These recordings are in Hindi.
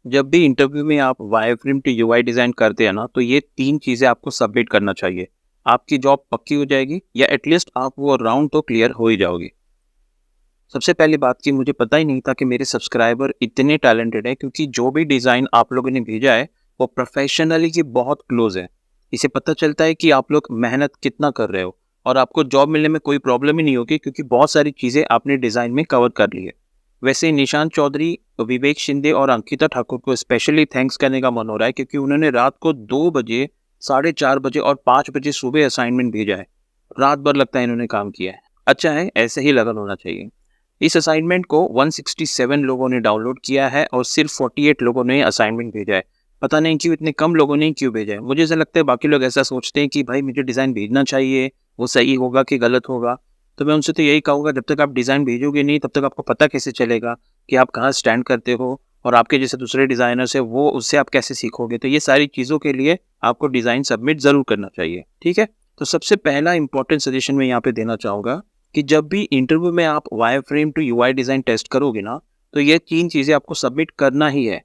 जब भी इंटरव्यू में आप वायरफ्रेम टू यूआई डिज़ाइन करते हैं ना, तो ये 3 चीज़ें आपको सबमिट करना चाहिए। आपकी जॉब पक्की हो जाएगी या एटलीस्ट आप वो राउंड तो क्लियर हो ही जाओगे। सबसे पहली बात कि मुझे पता ही नहीं था कि मेरे सब्सक्राइबर इतने टैलेंटेड हैं, क्योंकि जो भी डिज़ाइन आप लोगों ने भेजा है, वो प्रोफेशनली के बहुत क्लोज़ है। इससे पता चलता है कि आप लोग मेहनत कितना कर रहे हो और आपको जॉब मिलने में कोई प्रॉब्लम ही नहीं होगी, क्योंकि बहुत सारी चीज़ें आपने डिज़ाइन में कवर कर ली है। वैसे निशांत चौधरी, विवेक शिंदे और अंकिता ठाकुर को स्पेशली थैंक्स करने का मन हो रहा है, क्योंकि उन्होंने रात को 2 बजे, साढ़े 4 बजे और 5 बजे सुबह असाइनमेंट भेजा है। रात भर लगता है इन्होंने काम किया है। अच्छा है, ऐसे ही लगन होना चाहिए। इस असाइनमेंट को 167 लोगों ने डाउनलोड किया है और सिर्फ 48 लोगों ने असाइनमेंट भेजा है। पता नहीं क्यों इतने कम लोगों ने क्यों भेजा है। मुझे ऐसा लगता है बाकी लोग ऐसा सोचते हैं कि भाई मुझे डिज़ाइन भेजना चाहिए, वो सही होगा कि गलत होगा। तो मैं उनसे तो यही कहूँगा, जब तक आप डिज़ाइन भेजोगे नहीं तब तक आपको पता कैसे चलेगा कि आप कहाँ स्टैंड करते हो और आपके जैसे दूसरे डिज़ाइनर्स हैं वो उससे आप कैसे सीखोगे। तो ये सारी चीज़ों के लिए आपको डिज़ाइन सबमिट ज़रूर करना चाहिए, ठीक है? तो सबसे पहला इंपॉर्टेंट सजेशन मैं यहाँ पे देना चाहूँगा कि जब भी इंटरव्यू में आप wireframe to UI design test करोगे ना, तो ये 3 चीज़ें आपको सबमिट करना ही है।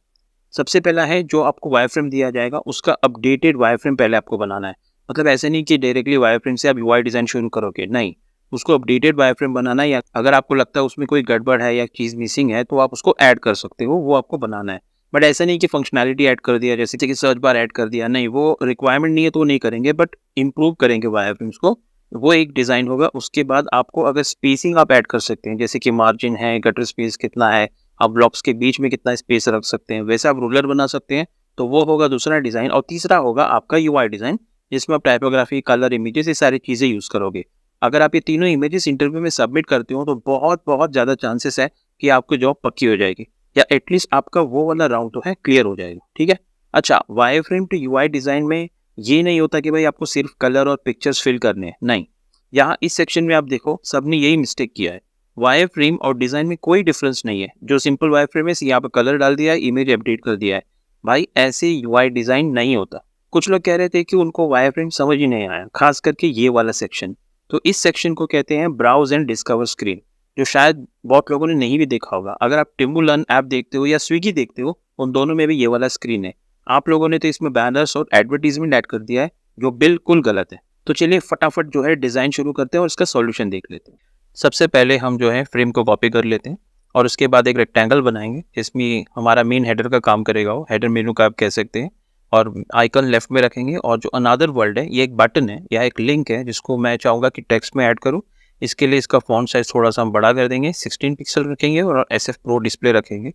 सबसे पहला है, जो आपको वायरफ्रेम दिया जाएगा उसका अपडेटेड वायरफ्रेम पहले आपको बनाना है। मतलब ऐसे नहीं कि डायरेक्टली वायरफ्रेम से आप यूआई डिज़ाइन शुरू करोगे, नहीं। उसको अपडेटेड वायरफ्रेम बनाना है, या अगर आपको लगता है उसमें कोई गड़बड़ है या चीज़ मिसिंग है तो आप उसको ऐड कर सकते हो, वो आपको बनाना है। बट ऐसा नहीं कि फंक्शनैलिटी ऐड कर दिया, जैसे कि सर्च बार ऐड कर दिया, नहीं, वो रिक्वायरमेंट नहीं है तो वो नहीं करेंगे, बट इम्प्रूव करेंगे वायरफ्रेम्स को। वो एक डिज़ाइन होगा। उसके बाद आपको अगर स्पेसिंग आप ऐड कर सकते हैं, जैसे कि मार्जिन है, गटर स्पेस कितना है, आप ब्लॉक्स के बीच में कितना स्पेस रख सकते हैं, वैसे आप रूलर बना सकते हैं। तो वो होगा दूसरा डिज़ाइन, और तीसरा होगा आपका यूआई डिज़ाइन, जिसमें आप टाइपोग्राफी, कलर, इमेजेस, ये सारी चीज़ें यूज़ करोगे। अगर आप ये तीनों इमेजेस इंटरव्यू में सबमिट करते हो तो बहुत ज़्यादा चांसेस है कि आपकी जॉब पक्की हो जाएगी, या एटलीस्ट आपका वो वाला राउंड तो है क्लियर हो जाएगा, ठीक है? अच्छा, वायरफ्रेम टू यूआई डिज़ाइन में ये नहीं होता कि भाई आपको सिर्फ कलर और पिक्चर्स फिल करने हैं, नहीं। यहाँ इस सेक्शन में आप देखो, सबने यही मिस्टेक किया है। वायर फ्रेम और डिज़ाइन में कोई डिफरेंस नहीं है। जो सिंपल वायर फ्रेम है, यहाँ पे कलर डाल दिया है, इमेज अपडेट कर दिया है। भाई ऐसे यूआई डिज़ाइन नहीं होता। कुछ लोग कह रहे थे कि उनको वायर फ्रेम समझ ही नहीं आया, खास करके ये वाला सेक्शन। तो इस सेक्शन को कहते हैं ब्राउज़ एंड डिस्कवर स्क्रीन, जो शायद बहुत लोगों ने नहीं भी देखा होगा। अगर आप टिम्बुलन ऐप देखते हो या स्विगी देखते हो, उन दोनों में भी ये वाला स्क्रीन है। आप लोगों ने तो इसमें बैनर्स और एडवर्टाइज़मेंट ऐड कर दिया है, जो बिल्कुल गलत है। तो चलिए फटाफट जो है डिज़ाइन शुरू करते हैं और इसका सॉल्यूशन देख लेते हैं। सबसे पहले हम जो है फ्रेम को कॉपी कर लेते हैं और उसके बाद एक रेक्टेंगल बनाएंगे। इसमें हमारा मेन हेडर का काम करेगा, वो हेडर मेनू का आप कह सकते हैं। और आइकन लेफ्ट में रखेंगे, और जो अनदर वर्ल्ड है, ये एक बटन है या एक लिंक है जिसको मैं चाहूँगा कि टेक्स्ट में ऐड करूँ। इसके लिए इसका फॉन्ट साइज़ थोड़ा सा हम बड़ा कर देंगे, 16 पिक्सल रखेंगे और SF Pro डिस्प्ले रखेंगे,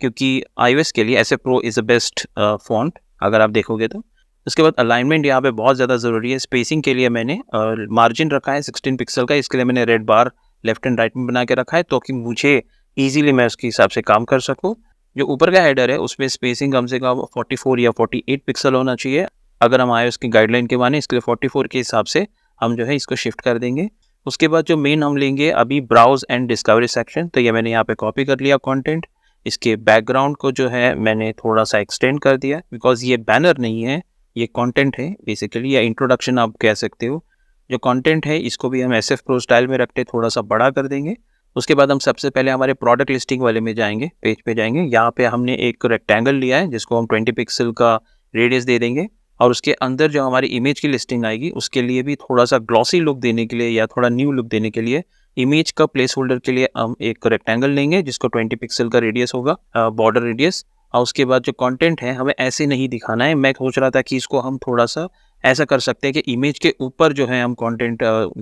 क्योंकि iOS के लिए SF Pro is the best font अगर आप देखोगे तो। उसके बाद अलाइनमेंट यहाँ पे बहुत ज़्यादा ज़रूरी है। स्पेसिंग के लिए मैंने मार्जिन रखा है 16 पिक्सल का, इसके लिए मैंने red bar left and right में बना के रखा है, तो कि मुझे ईज़िली मैं उसके हिसाब से काम कर सकूँ। जो ऊपर का हेडर है उसमें स्पेसिंग कम से कम 44 या 48 पिक्सल होना चाहिए। अगर हम iOS की गाइडलाइन के माने, इसके लिए 44 के हिसाब से हम जो है इसको शिफ्ट कर देंगे। उसके बाद जो मेन हम लेंगे अभी, ब्राउज़ एंड डिस्कवरी सेक्शन, तो ये मैंने यहाँ पे कॉपी कर लिया कंटेंट। इसके बैकग्राउंड को जो है मैंने थोड़ा-सा एक्सटेंड कर दिया, बिकॉज़ ये बैनर नहीं है, ये कंटेंट है बेसिकली, या इंट्रोडक्शन आप कह सकते हो। जो कंटेंट है इसको भी हम SF Pro स्टाइल में रखते थोड़ा-सा बड़ा कर देंगे। उसके बाद हम सबसे पहले हमारे प्रोडक्ट लिस्टिंग वाले में जाएँगे, पेज पे जाएँगे। यहाँ पे हमने एक रेक्टेंगल लिया है जिसको हम 20 पिक्सल का रेडियस दे देंगे, और उसके अंदर जो हमारी इमेज की लिस्टिंग आएगी उसके लिए भी थोड़ा-सा ग्लॉसी लुक देने के लिए या थोड़ा न्यू लुक देने के लिए, इमेज का प्लेस होल्डर के लिए हम एक रेक्टेंगल लेंगे जिसको 20 पिक्सल का रेडियस होगा, बॉर्डर रेडियस। और उसके बाद जो कंटेंट है हमें ऐसे नहीं दिखाना है। मैं सोच रहा था कि इसको हम थोड़ा-सा ऐसा कर सकते हैं कि इमेज के ऊपर जो है हम कंटेंट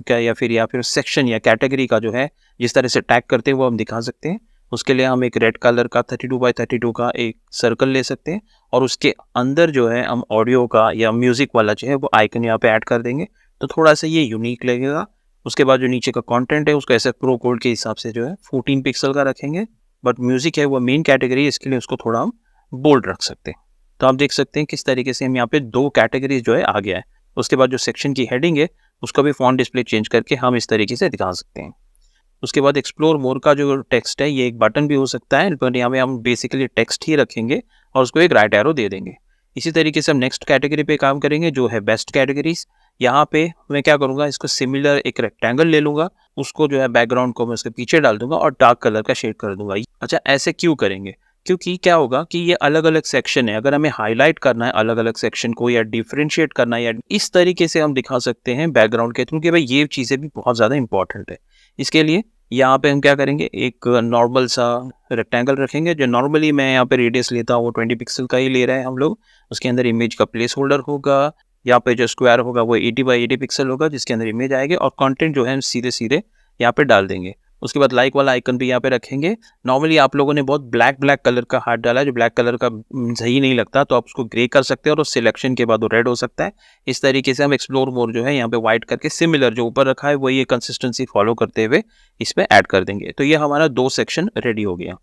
का या फिर सेक्शन या कैटेगरी का जो है जिस तरह से टैग करते हैं वो हम दिखा सकते हैं। उसके लिए हम एक रेड कलर का 32 बाय 32 का एक सर्कल ले सकते हैं, और उसके अंदर जो है हम ऑडियो का या म्यूज़िक वाला जो है वो आइकन यहाँ पे ऐड कर देंगे, तो थोड़ा-सा ये यूनिक लगेगा। उसके बाद जो नीचे का कंटेंट है उसको ऐसे प्रो कोड के हिसाब से जो है 14 पिक्सल का रखेंगे, बट म्यूज़िक है वो मेन कैटेगरी है, इसके लिए उसको थोड़ा हम बोल्ड रख सकते हैं। तो आप देख सकते हैं किस तरीके से हम यहाँ पे 2 कैटेगरीज़ जो है आ गया है। उसके बाद जो सेक्शन की हेडिंग है उसका भी फ़ॉन्ट डिस्प्ले चेंज करके हम इस तरीके से दिखा सकते हैं। उसके बाद एक्सप्लोर मोर का जो टेक्स्ट है ये एक बटन भी हो सकता है, पर यहाँ पे हम बेसिकली टेक्स्ट ही रखेंगे और उसको एक राइट एरो दे देंगे। इसी तरीके से हम नेक्स्ट कैटेगरी पे काम करेंगे जो है बेस्ट कैटेगरीज। यहाँ पे मैं क्या करूँगा, इसको सिमिलर एक रेक्टेंगल ले लूँगा, उसको जो है बैकग्राउंड को मैं उसके पीछे डाल दूंगा और डार्क कलर का शेड कर दूंगा। अच्छा, ऐसे क्यों करेंगे? क्योंकि क्या होगा कि ये अलग अलग सेक्शन है, अगर हमें हाईलाइट करना है अलग अलग सेक्शन को या डिफ्रेंशिएट करना है, या इस तरीके से हम दिखा सकते हैं बैकग्राउंड के थ्रू कि भाई ये चीज़ें भी बहुत ज़्यादा इंपॉर्टेंट है। इसके लिए यहाँ पे हम क्या करेंगे, एक नॉर्मल सा रेक्टेंगल रखेंगे। जो नॉर्मली मैं यहाँ पे रेडियस लेता हूँ वो 20 पिक्सल का ही ले रहे हैं हम लोग। उसके अंदर इमेज का प्लेस होल्डर होगा, यहाँ पे जो स्क्वायर होगा वो 80 बाई 80 पिक्सल होगा, जिसके अंदर इमेज आएगी और कंटेंट जो है हम सीधे सीधे यहाँ पे डाल देंगे। उसके बाद लाइक वाला आइकन भी यहाँ पे रखेंगे। नॉर्मली आप लोगों ने बहुत ब्लैक ब्लैक कलर का हार्ट डाला है, जो ब्लैक कलर का सही नहीं लगता, तो आप उसको ग्रे कर सकते हैं और उस सिलेक्शन के बाद वो रेड हो सकता है। इस तरीके से हम एक्सप्लोर मोर जो है यहाँ पे व्हाइट करके सिमिलर जो ऊपर रखा है वही ये कंसिस्टेंसी फॉलो करते हुए इस पे ऐड कर देंगे। तो ये हमारा 2 सेक्शन रेडी हो गया।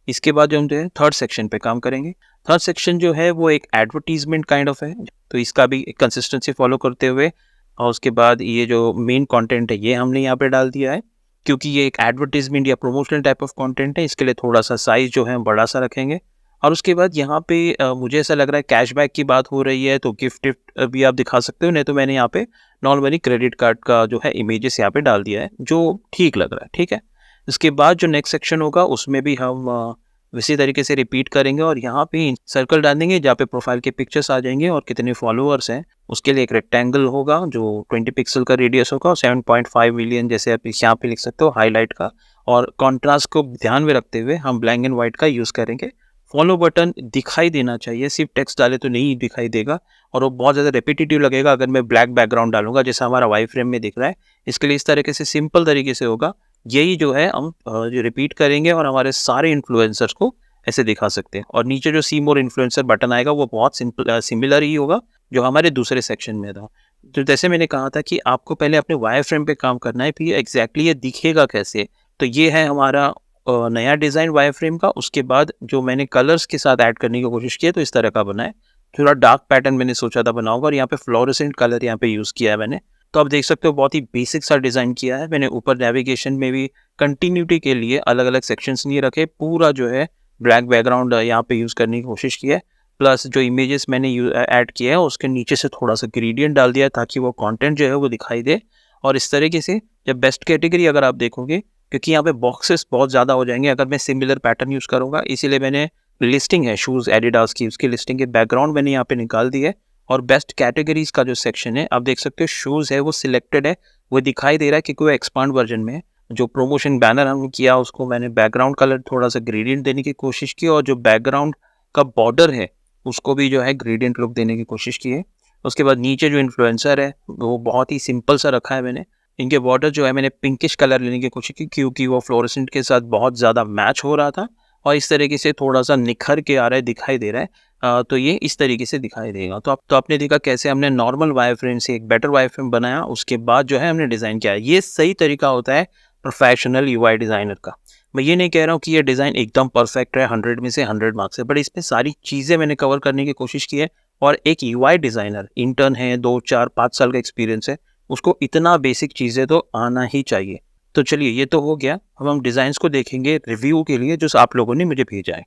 इसके बाद जो हम जो है थर्ड सेक्शन पे काम करेंगे। थर्ड सेक्शन जो है वो एक एडवर्टीजमेंट काइंड ऑफ है, तो इसका भी एक कंसिस्टेंसी फॉलो करते हुए और उसके बाद ये जो मेन कंटेंट है ये हमने यहाँ पे डाल दिया है। क्योंकि ये एक एडवर्टीजमेंट या प्रमोशनल टाइप ऑफ कंटेंट है, इसके लिए थोड़ा सा साइज जो है बड़ा सा रखेंगे। और उसके बाद यहाँ पे मुझे ऐसा लग रहा है कैशबैक की बात हो रही है, तो गिफ्ट भी आप दिखा सकते हो, नहीं तो मैंने यहाँ पे नॉर्मली क्रेडिट कार्ड का जो है इमेजेस यहाँ पे डाल दिया है, जो ठीक लग रहा है। ठीक है, इसके बाद जो नेक्स्ट सेक्शन होगा उसमें भी हम इसी तरीके से रिपीट करेंगे और यहाँ पे सर्कल डाल देंगे जहाँ पे प्रोफाइल के पिक्चर्स आ जाएंगे और कितने फॉलोअर्स हैं। उसके लिए एक रेक्टेंगल होगा जो 20 पिक्सल का रेडियस होगा और 7.5 मिलियन जैसे आप यहाँ पे लिख सकते हो हाईलाइट का। और कॉन्ट्रास्ट को ध्यान में रखते हुए हम ब्लैक एंड व्हाइट का यूज़ करेंगे। फॉलो बटन दिखाई देना चाहिए, सिर्फ टेक्स्ट डाले तो नहीं दिखाई देगा और वो बहुत ज़्यादा रेपिटेटिव लगेगा अगर मैं ब्लैक बैकग्राउंड डालूंगा जैसा हमारा वाई फ्रेम में दिख रहा है। इसके लिए इस तरीके से सिंपल तरीके से होगा, यही जो है हम रिपीट करेंगे और हमारे सारे इन्फ्लुएंसर्स को ऐसे दिखा सकते हैं। और नीचे जो सी मोर इन्फ्लुएंसर बटन आएगा वो बहुत सिमिलर ही होगा जो हमारे दूसरे सेक्शन में था। तो जैसे मैंने कहा था कि आपको पहले अपने वायर फ्रेम पे काम करना है, फिर एग्जैक्टली ये दिखेगा कैसे। तो ये है हमारा नया डिज़ाइन वायर फ्रेम का। उसके बाद जो मैंने कलर्स के साथ ऐड करने की कोशिश की है तो इस तरह का बना है। थोड़ा डार्क पैटर्न मैंने सोचा था बनाऊंगा और यहाँ पे फ्लोरेसेंट कलर यहाँ पे यूज़ किया है मैंने। तो आप देख सकते हो बहुत ही बेसिक सा डिज़ाइन किया है मैंने। ऊपर नेविगेशन में भी कंटिन्यूटी के लिए अलग अलग सेक्शंस नहीं रखे, पूरा जो है ब्लैक बैकग्राउंड यहाँ पे यूज़ करने की कोशिश की है। प्लस जो इमेजेस मैंने ऐड किया है उसके नीचे से थोड़ा सा ग्रेडियंट डाल दिया है ताकि वो कंटेंट जो है वो दिखाई दे। और इस तरीके से जब बेस्ट कैटेगरी अगर आप देखोगे, क्योंकि यहाँ पे बॉक्सेस बहुत ज़्यादा हो जाएंगे अगर मैं सिमिलर पैटर्न यूज़ करूँगा, इसीलिए मैंने लिस्टिंग है शूज़ एडिडास की, उसकी लिस्टिंग के बैकग्राउंड मैंने यहाँ पे निकाल दी है। और बेस्ट कैटेगरीज का जो सेक्शन है आप देख सकते हो शूज़ है वो सिलेक्टेड है, वो दिखाई दे रहा है क्योंकि वो एक्सपांड वर्जन में है। जो प्रमोशन बैनर हमने किया उसको मैंने बैकग्राउंड कलर थोड़ा सा ग्रेडियंट देने की कोशिश की और जो बैकग्राउंड का बॉर्डर है उसको भी जो है ग्रेडियंट लुक देने की कोशिश की है। उसके बाद नीचे जो इन्फ्लुएंसर है वो बहुत ही सिंपल सा रखा है मैंने। इनके बॉर्डर जो है मैंने पिंकिश कलर लेने की कोशिश की क्योंकि वो फ्लोरेसेंट के साथ बहुत ज़्यादा मैच हो रहा था और इस तरीके से थोड़ा सा निखर के आ रहा है, दिखाई दे रहा है। तो ये इस तरीके से दिखाई देगा। तो आपने देखा कैसे हमने नॉर्मल वायर फ्रेम से एक बेटर वायर फ्रेम बनाया, उसके बाद जो है हमने डिज़ाइन किया। ये सही तरीका होता है प्रोफेशनल यूआई डिज़ाइनर का। मैं ये नहीं कह रहा हूँ कि ये डिज़ाइन एकदम परफेक्ट है 100 में से 100 मार्क्स है, बट इसमें सारी चीज़ें मैंने कवर करने की कोशिश की है। और एक यूआई डिज़ाइनर इंटर्न है, 2 4 5 साल का एक्सपीरियंस है, उसको इतना बेसिक चीज़ें तो आना ही चाहिए। तो चलिए ये तो हो गया। अब हम डिज़ाइंस को देखेंगे रिव्यू के लिए जो आप लोगों ने मुझे भेजा है।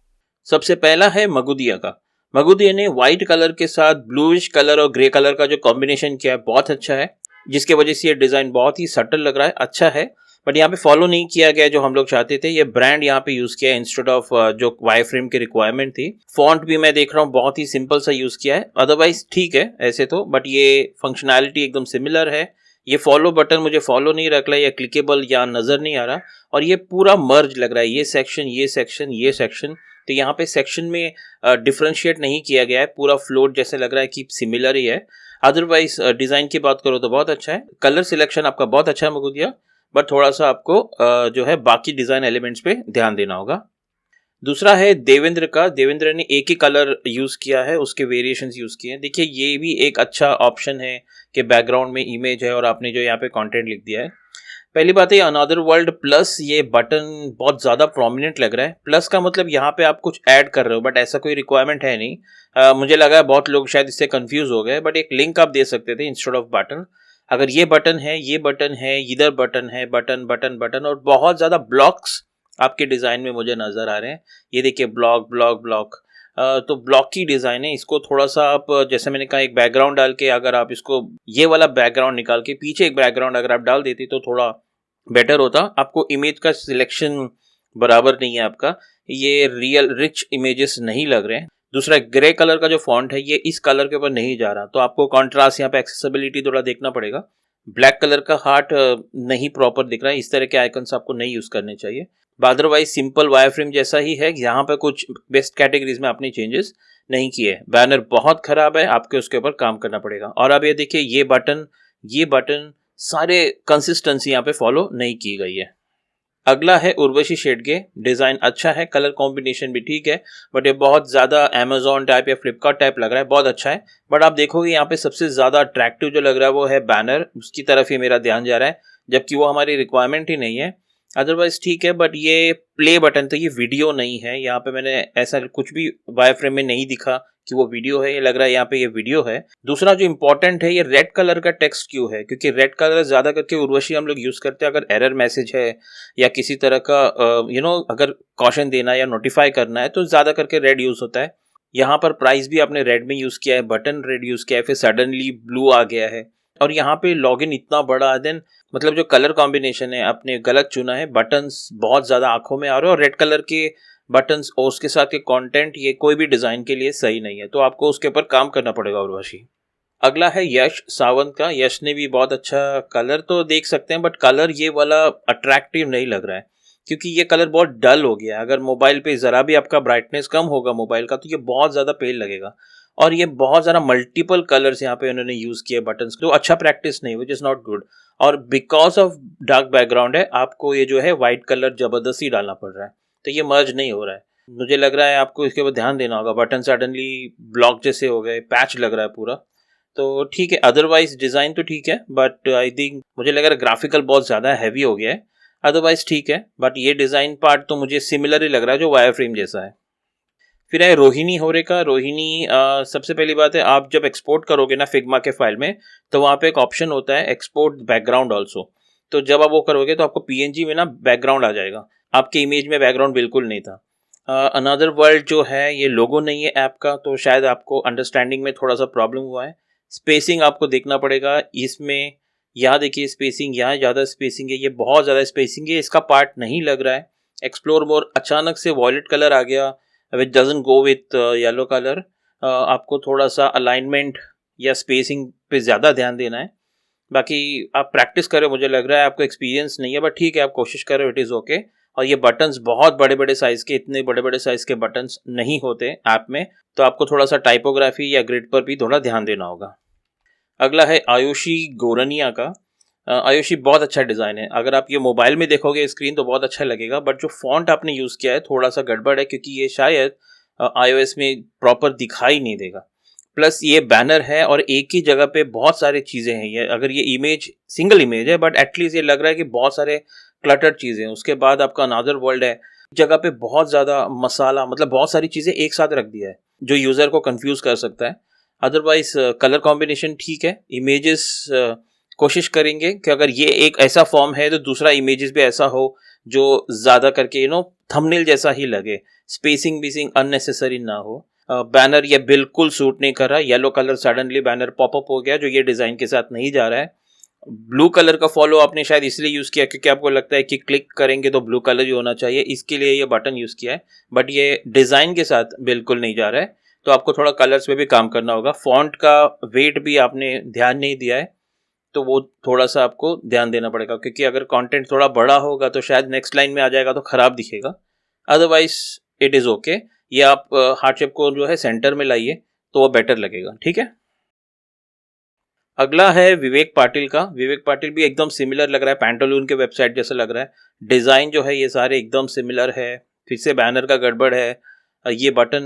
सबसे पहला है मगुदिया का। मगुदिया ने व्हाइट कलर के साथ ब्लूइश कलर और ग्रे कलर का जो कॉम्बिनेशन किया है बहुत अच्छा है, जिसके वजह से ये डिज़ाइन बहुत ही सटल लग रहा है, अच्छा है। बट यहाँ पे फॉलो नहीं किया गया जो हम लोग चाहते थे। ये ब्रांड यहाँ पे यूज़ किया है इंस्टेड ऑफ जो वाई फ्रेम की रिक्वायरमेंट थी। फॉन्ट भी मैं देख रहा हूँ बहुत ही सिंपल सा यूज़ किया है, अदरवाइज ठीक है ऐसे तो, बट ये फंक्शनैलिटी एकदम सिमिलर है। ये फॉलो बटन मुझे फॉलो नहीं रख रहा है या क्लिकेबल या नज़र नहीं आ रहा, और ये पूरा मर्ज लग रहा है, ये सेक्शन ये सेक्शन ये सेक्शन। तो यहाँ पे सेक्शन में डिफ्रेंशिएट नहीं किया गया है, पूरा फ्लोट जैसे लग रहा है कि सिमिलर ही है। अदरवाइज डिज़ाइन की बात करो तो बहुत अच्छा है। कलर सिलेक्शन आपका बहुत अच्छा है मगुदिया, बट थोड़ा सा आपको जो है बाकी डिज़ाइन एलिमेंट्स पे ध्यान देना होगा। दूसरा है देवेंद्र का। देवेंद्र ने एक ही कलर यूज़ किया है, उसके वेरिएशंस यूज़ किए हैं। देखिए ये भी एक अच्छा ऑप्शन है कि बैकग्राउंड में इमेज है और आपने जो यहाँ पे कंटेंट लिख दिया है। पहली बात है अनदर वर्ल्ड प्लस, ये बटन बहुत ज़्यादा प्रोमिनेंट लग रहा है। प्लस का मतलब यहाँ पे आप कुछ ऐड कर रहे हो, बट ऐसा कोई रिक्वायरमेंट है नहीं। मुझे लगा है बहुत लोग शायद इससे कंफ्यूज हो गए, बट एक लिंक आप दे सकते थे इंस्टेड ऑफ बटन। अगर ये बटन है, ये बटन है, इधर बटन है, बटन बटन बटन, और बहुत ज़्यादा ब्लॉक्स आपके डिज़ाइन में मुझे नज़र आ रहे हैं। ये देखिए ब्लॉक ब्लॉक ब्लॉक, तो ब्लॉक की डिज़ाइन है। इसको थोड़ा सा आप जैसे मैंने कहा एक बैकग्राउंड डाल के, अगर आप इसको ये वाला बैकग्राउंड निकाल के पीछे एक बैकग्राउंड अगर आप डाल देती तो थोड़ा बेटर होता। आपको इमेज का सिलेक्शन बराबर नहीं है आपका, ये रियल रिच इमेजेस नहीं लग रहे हैं। दूसरा ग्रे कलर का जो फॉन्ट है ये इस कलर के ऊपर नहीं जा रहा, तो आपको कॉन्ट्रास्ट यहाँ पे एक्सेसिबिलिटी थोड़ा देखना पड़ेगा। ब्लैक कलर का हार्ट नहीं प्रॉपर दिख रहा है, इस तरह के आइकन्स आपको नहीं यूज करने चाहिए। अदरवाइज सिंपल वायर फ्रेम जैसा ही है, यहाँ पे कुछ बेस्ट कैटेगरीज में आपने चेंजेस नहीं किए। बैनर बहुत खराब है, आपके उसके ऊपर काम करना पड़ेगा। और अब ये देखिए ये बटन सारे कंसिस्टेंसी यहाँ पे फॉलो नहीं की गई है। अगला है उर्वशी शेड के। डिजाइन अच्छा है, कलर कॉम्बिनेशन भी ठीक है, बट ये बहुत ज्यादा अमेजोन टाइप या फ्लिपकार्ट टाइप लग रहा है। बहुत अच्छा है, बट आप देखोगे यहाँ पे सबसे ज्यादा अट्रैक्टिव जो लग रहा है वो है बैनर, उसकी तरफ ही मेरा ध्यान जा रहा है, जबकि वो हमारी रिक्वायरमेंट ही नहीं है। अदरवाइज ठीक है, बट ये प्ले बटन था, ये वीडियो नहीं है। यहाँ पे मैंने ऐसा कुछ भी वायर फ्रेम में नहीं दिखा कि वो वीडियो है, ये लग रहा है यहाँ पे ये वीडियो है। दूसरा जो इंपॉर्टेंट है, ये रेड कलर का टेक्स्ट क्यों है, क्योंकि रेड कलर ज्यादा करके उर्वशी हम लोग यूज करते हैं अगर एरर मैसेज है या किसी तरह का अगर कॉशन देना या नोटिफाई करना है तो ज्यादा करके रेड यूज होता है। यहाँ पर प्राइस भी आपने रेड में यूज किया है, बटन रेड यूज किया है, फिर सडनली ब्लू आ गया है। और यहाँ पे लॉगिन इतना बड़ा, देन मतलब जो कलर कॉम्बिनेशन है आपने गलत चुना है। बटन्स बहुत ज्यादा आंखों में आ रहे हैं और रेड कलर के बटन्स और उसके साथ के कंटेंट, ये कोई भी डिजाइन के लिए सही नहीं है, तो आपको उसके ऊपर काम करना पड़ेगा उर्वशी। अगला है यश सावंत का। यश ने भी बहुत अच्छा कलर तो देख सकते हैं, बट कलर ये वाला अट्रैक्टिव नहीं लग रहा है, क्योंकि ये कलर बहुत डल हो गया है। अगर मोबाइल पे ज़रा भी आपका ब्राइटनेस कम होगा मोबाइल का तो ये बहुत ज़्यादा पेल लगेगा। और ये बहुत ज़्यादा मल्टीपल कलर्स यहाँ पे उन्होंने यूज़ किए बटन्स, तो अच्छा प्रैक्टिस नहीं, विच इज़ नॉट गुड। और बिकॉज ऑफ डार्क बैकग्राउंड है, आपको ये जो है वाइट कलर जबरदस्ती डालना पड़ रहा है, तो ये मर्ज नहीं हो रहा है। मुझे लग रहा है आपको इसके ऊपर ध्यान देना होगा। बटन सडनली ब्लॉक जैसे हो गए, पैच लग रहा है पूरा। तो ठीक है, अदरवाइज डिज़ाइन तो ठीक है, बट आई थिंक मुझे लग रहा है ग्राफिकल बहुत ज़्यादा हैवी हो गया है। अदरवाइज ठीक है, बट ये डिज़ाइन पार्ट तो मुझे सिमिलर ही लग रहा है, जो वायर फ्रेम जैसा है। फिर है रोहिणी होरे का। रोहिणी सबसे पहली बात है, आप जब एक्सपोर्ट करोगे ना फिग्मा के फाइल में, तो वहाँ पे एक ऑप्शन होता है एक्सपोर्ट बैकग्राउंड ऑल्सो। तो जब आप वो करोगे तो आपको पीएनजी में ना बैकग्राउंड आ जाएगा, आपके इमेज में बैकग्राउंड बिल्कुल नहीं था। अनदर वर्ल्ड जो है, ये लोगो नहीं है ऐप का, तो शायद आपको अंडरस्टैंडिंग में थोड़ा सा प्रॉब्लम हुआ है। स्पेसिंग आपको देखना पड़ेगा इसमें। यहाँ देखिए स्पेसिंग, यहाँ ज़्यादा स्पेसिंग है, ये बहुत ज़्यादा स्पेसिंग है, इसका पार्ट नहीं लग रहा है। एक्सप्लोर मोर, अचानक से वॉयलेट कलर आ गया विच doesn't go with yellow colour. आपको थोड़ा सा अलाइनमेंट या स्पेसिंग पे ज़्यादा ध्यान देना है। बाकी आप प्रैक्टिस करें, मुझे लग रहा है आपको एक्सपीरियंस नहीं है, बट ठीक है, आप कोशिश करो, इट इज़ ओके। और ये बटन्स बहुत बड़े बड़े साइज़ के, इतने बड़े बड़े साइज़ के बटन्स नहीं होते ऐप में, तो आपको थोड़ा सा टाइपोग्राफी या ग्रिड पर भी थोड़ा ध्यान देना होगा। अगला है आयुषी गोरनिया का। आयुषी बहुत अच्छा डिज़ाइन है, अगर आप ये मोबाइल में देखोगे स्क्रीन तो बहुत अच्छा लगेगा, बट जो फॉन्ट आपने यूज़ किया है थोड़ा सा गड़बड़ है, क्योंकि ये शायद iOS में प्रॉपर दिखाई नहीं देगा। प्लस ये बैनर है और एक ही जगह पे बहुत सारी चीज़ें हैं। ये अगर ये इमेज सिंगल इमेज है, बट एटलीस्ट ये लग रहा है कि बहुत सारे क्लटर्ड चीज़ें हैं। उसके बाद आपका अनदर वर्ल्ड है, जगह पे बहुत ज़्यादा मसाला, मतलब बहुत सारी चीज़ें एक साथ रख दिया है, जो यूज़र को कंफ्यूज कर सकता है। अदरवाइज कलर कॉम्बिनेशन ठीक है। इमेजेस कोशिश करेंगे कि अगर ये एक ऐसा फॉर्म है तो दूसरा इमेजेस भी ऐसा हो जो ज़्यादा करके थंबनेल जैसा ही लगे, स्पेसिंग बीसिंग अननेसेसरी ना हो। बैनर ये बिल्कुल सूट नहीं कर रहा, yellow colour suddenly banner popup हो गया जो ये डिज़ाइन के साथ नहीं जा रहा है। ब्लू कलर का फॉलो आपने शायद इसलिए यूज़ किया क्योंकि आपको लगता है कि क्लिक करेंगे तो ब्लू कलर ही होना चाहिए, इसके लिए ये बटन यूज़ किया है, बट ये डिज़ाइन के साथ बिल्कुल नहीं जा रहा है। तो आपको थोड़ा कलर्स पे भी काम करना होगा। फॉन्ट का वेट भी आपने ध्यान नहीं दिया है, तो वो थोड़ा सा आपको ध्यान देना पड़ेगा, क्योंकि अगर कंटेंट थोड़ा बड़ा होगा तो शायद नेक्स्ट लाइन में आ जाएगा तो ख़राब दिखेगा। Otherwise it is okay. ये आप हार्ट शेप को जो है सेंटर में लाइए तो वो बेटर लगेगा, ठीक है। अगला है विवेक पाटिल का। विवेक पाटिल भी एकदम सिमिलर लग रहा है, पैंटालून के वेबसाइट जैसा लग रहा है। डिज़ाइन जो है ये सारे एकदम सिमिलर है। फिर से बैनर का गड़बड़ है। ये बटन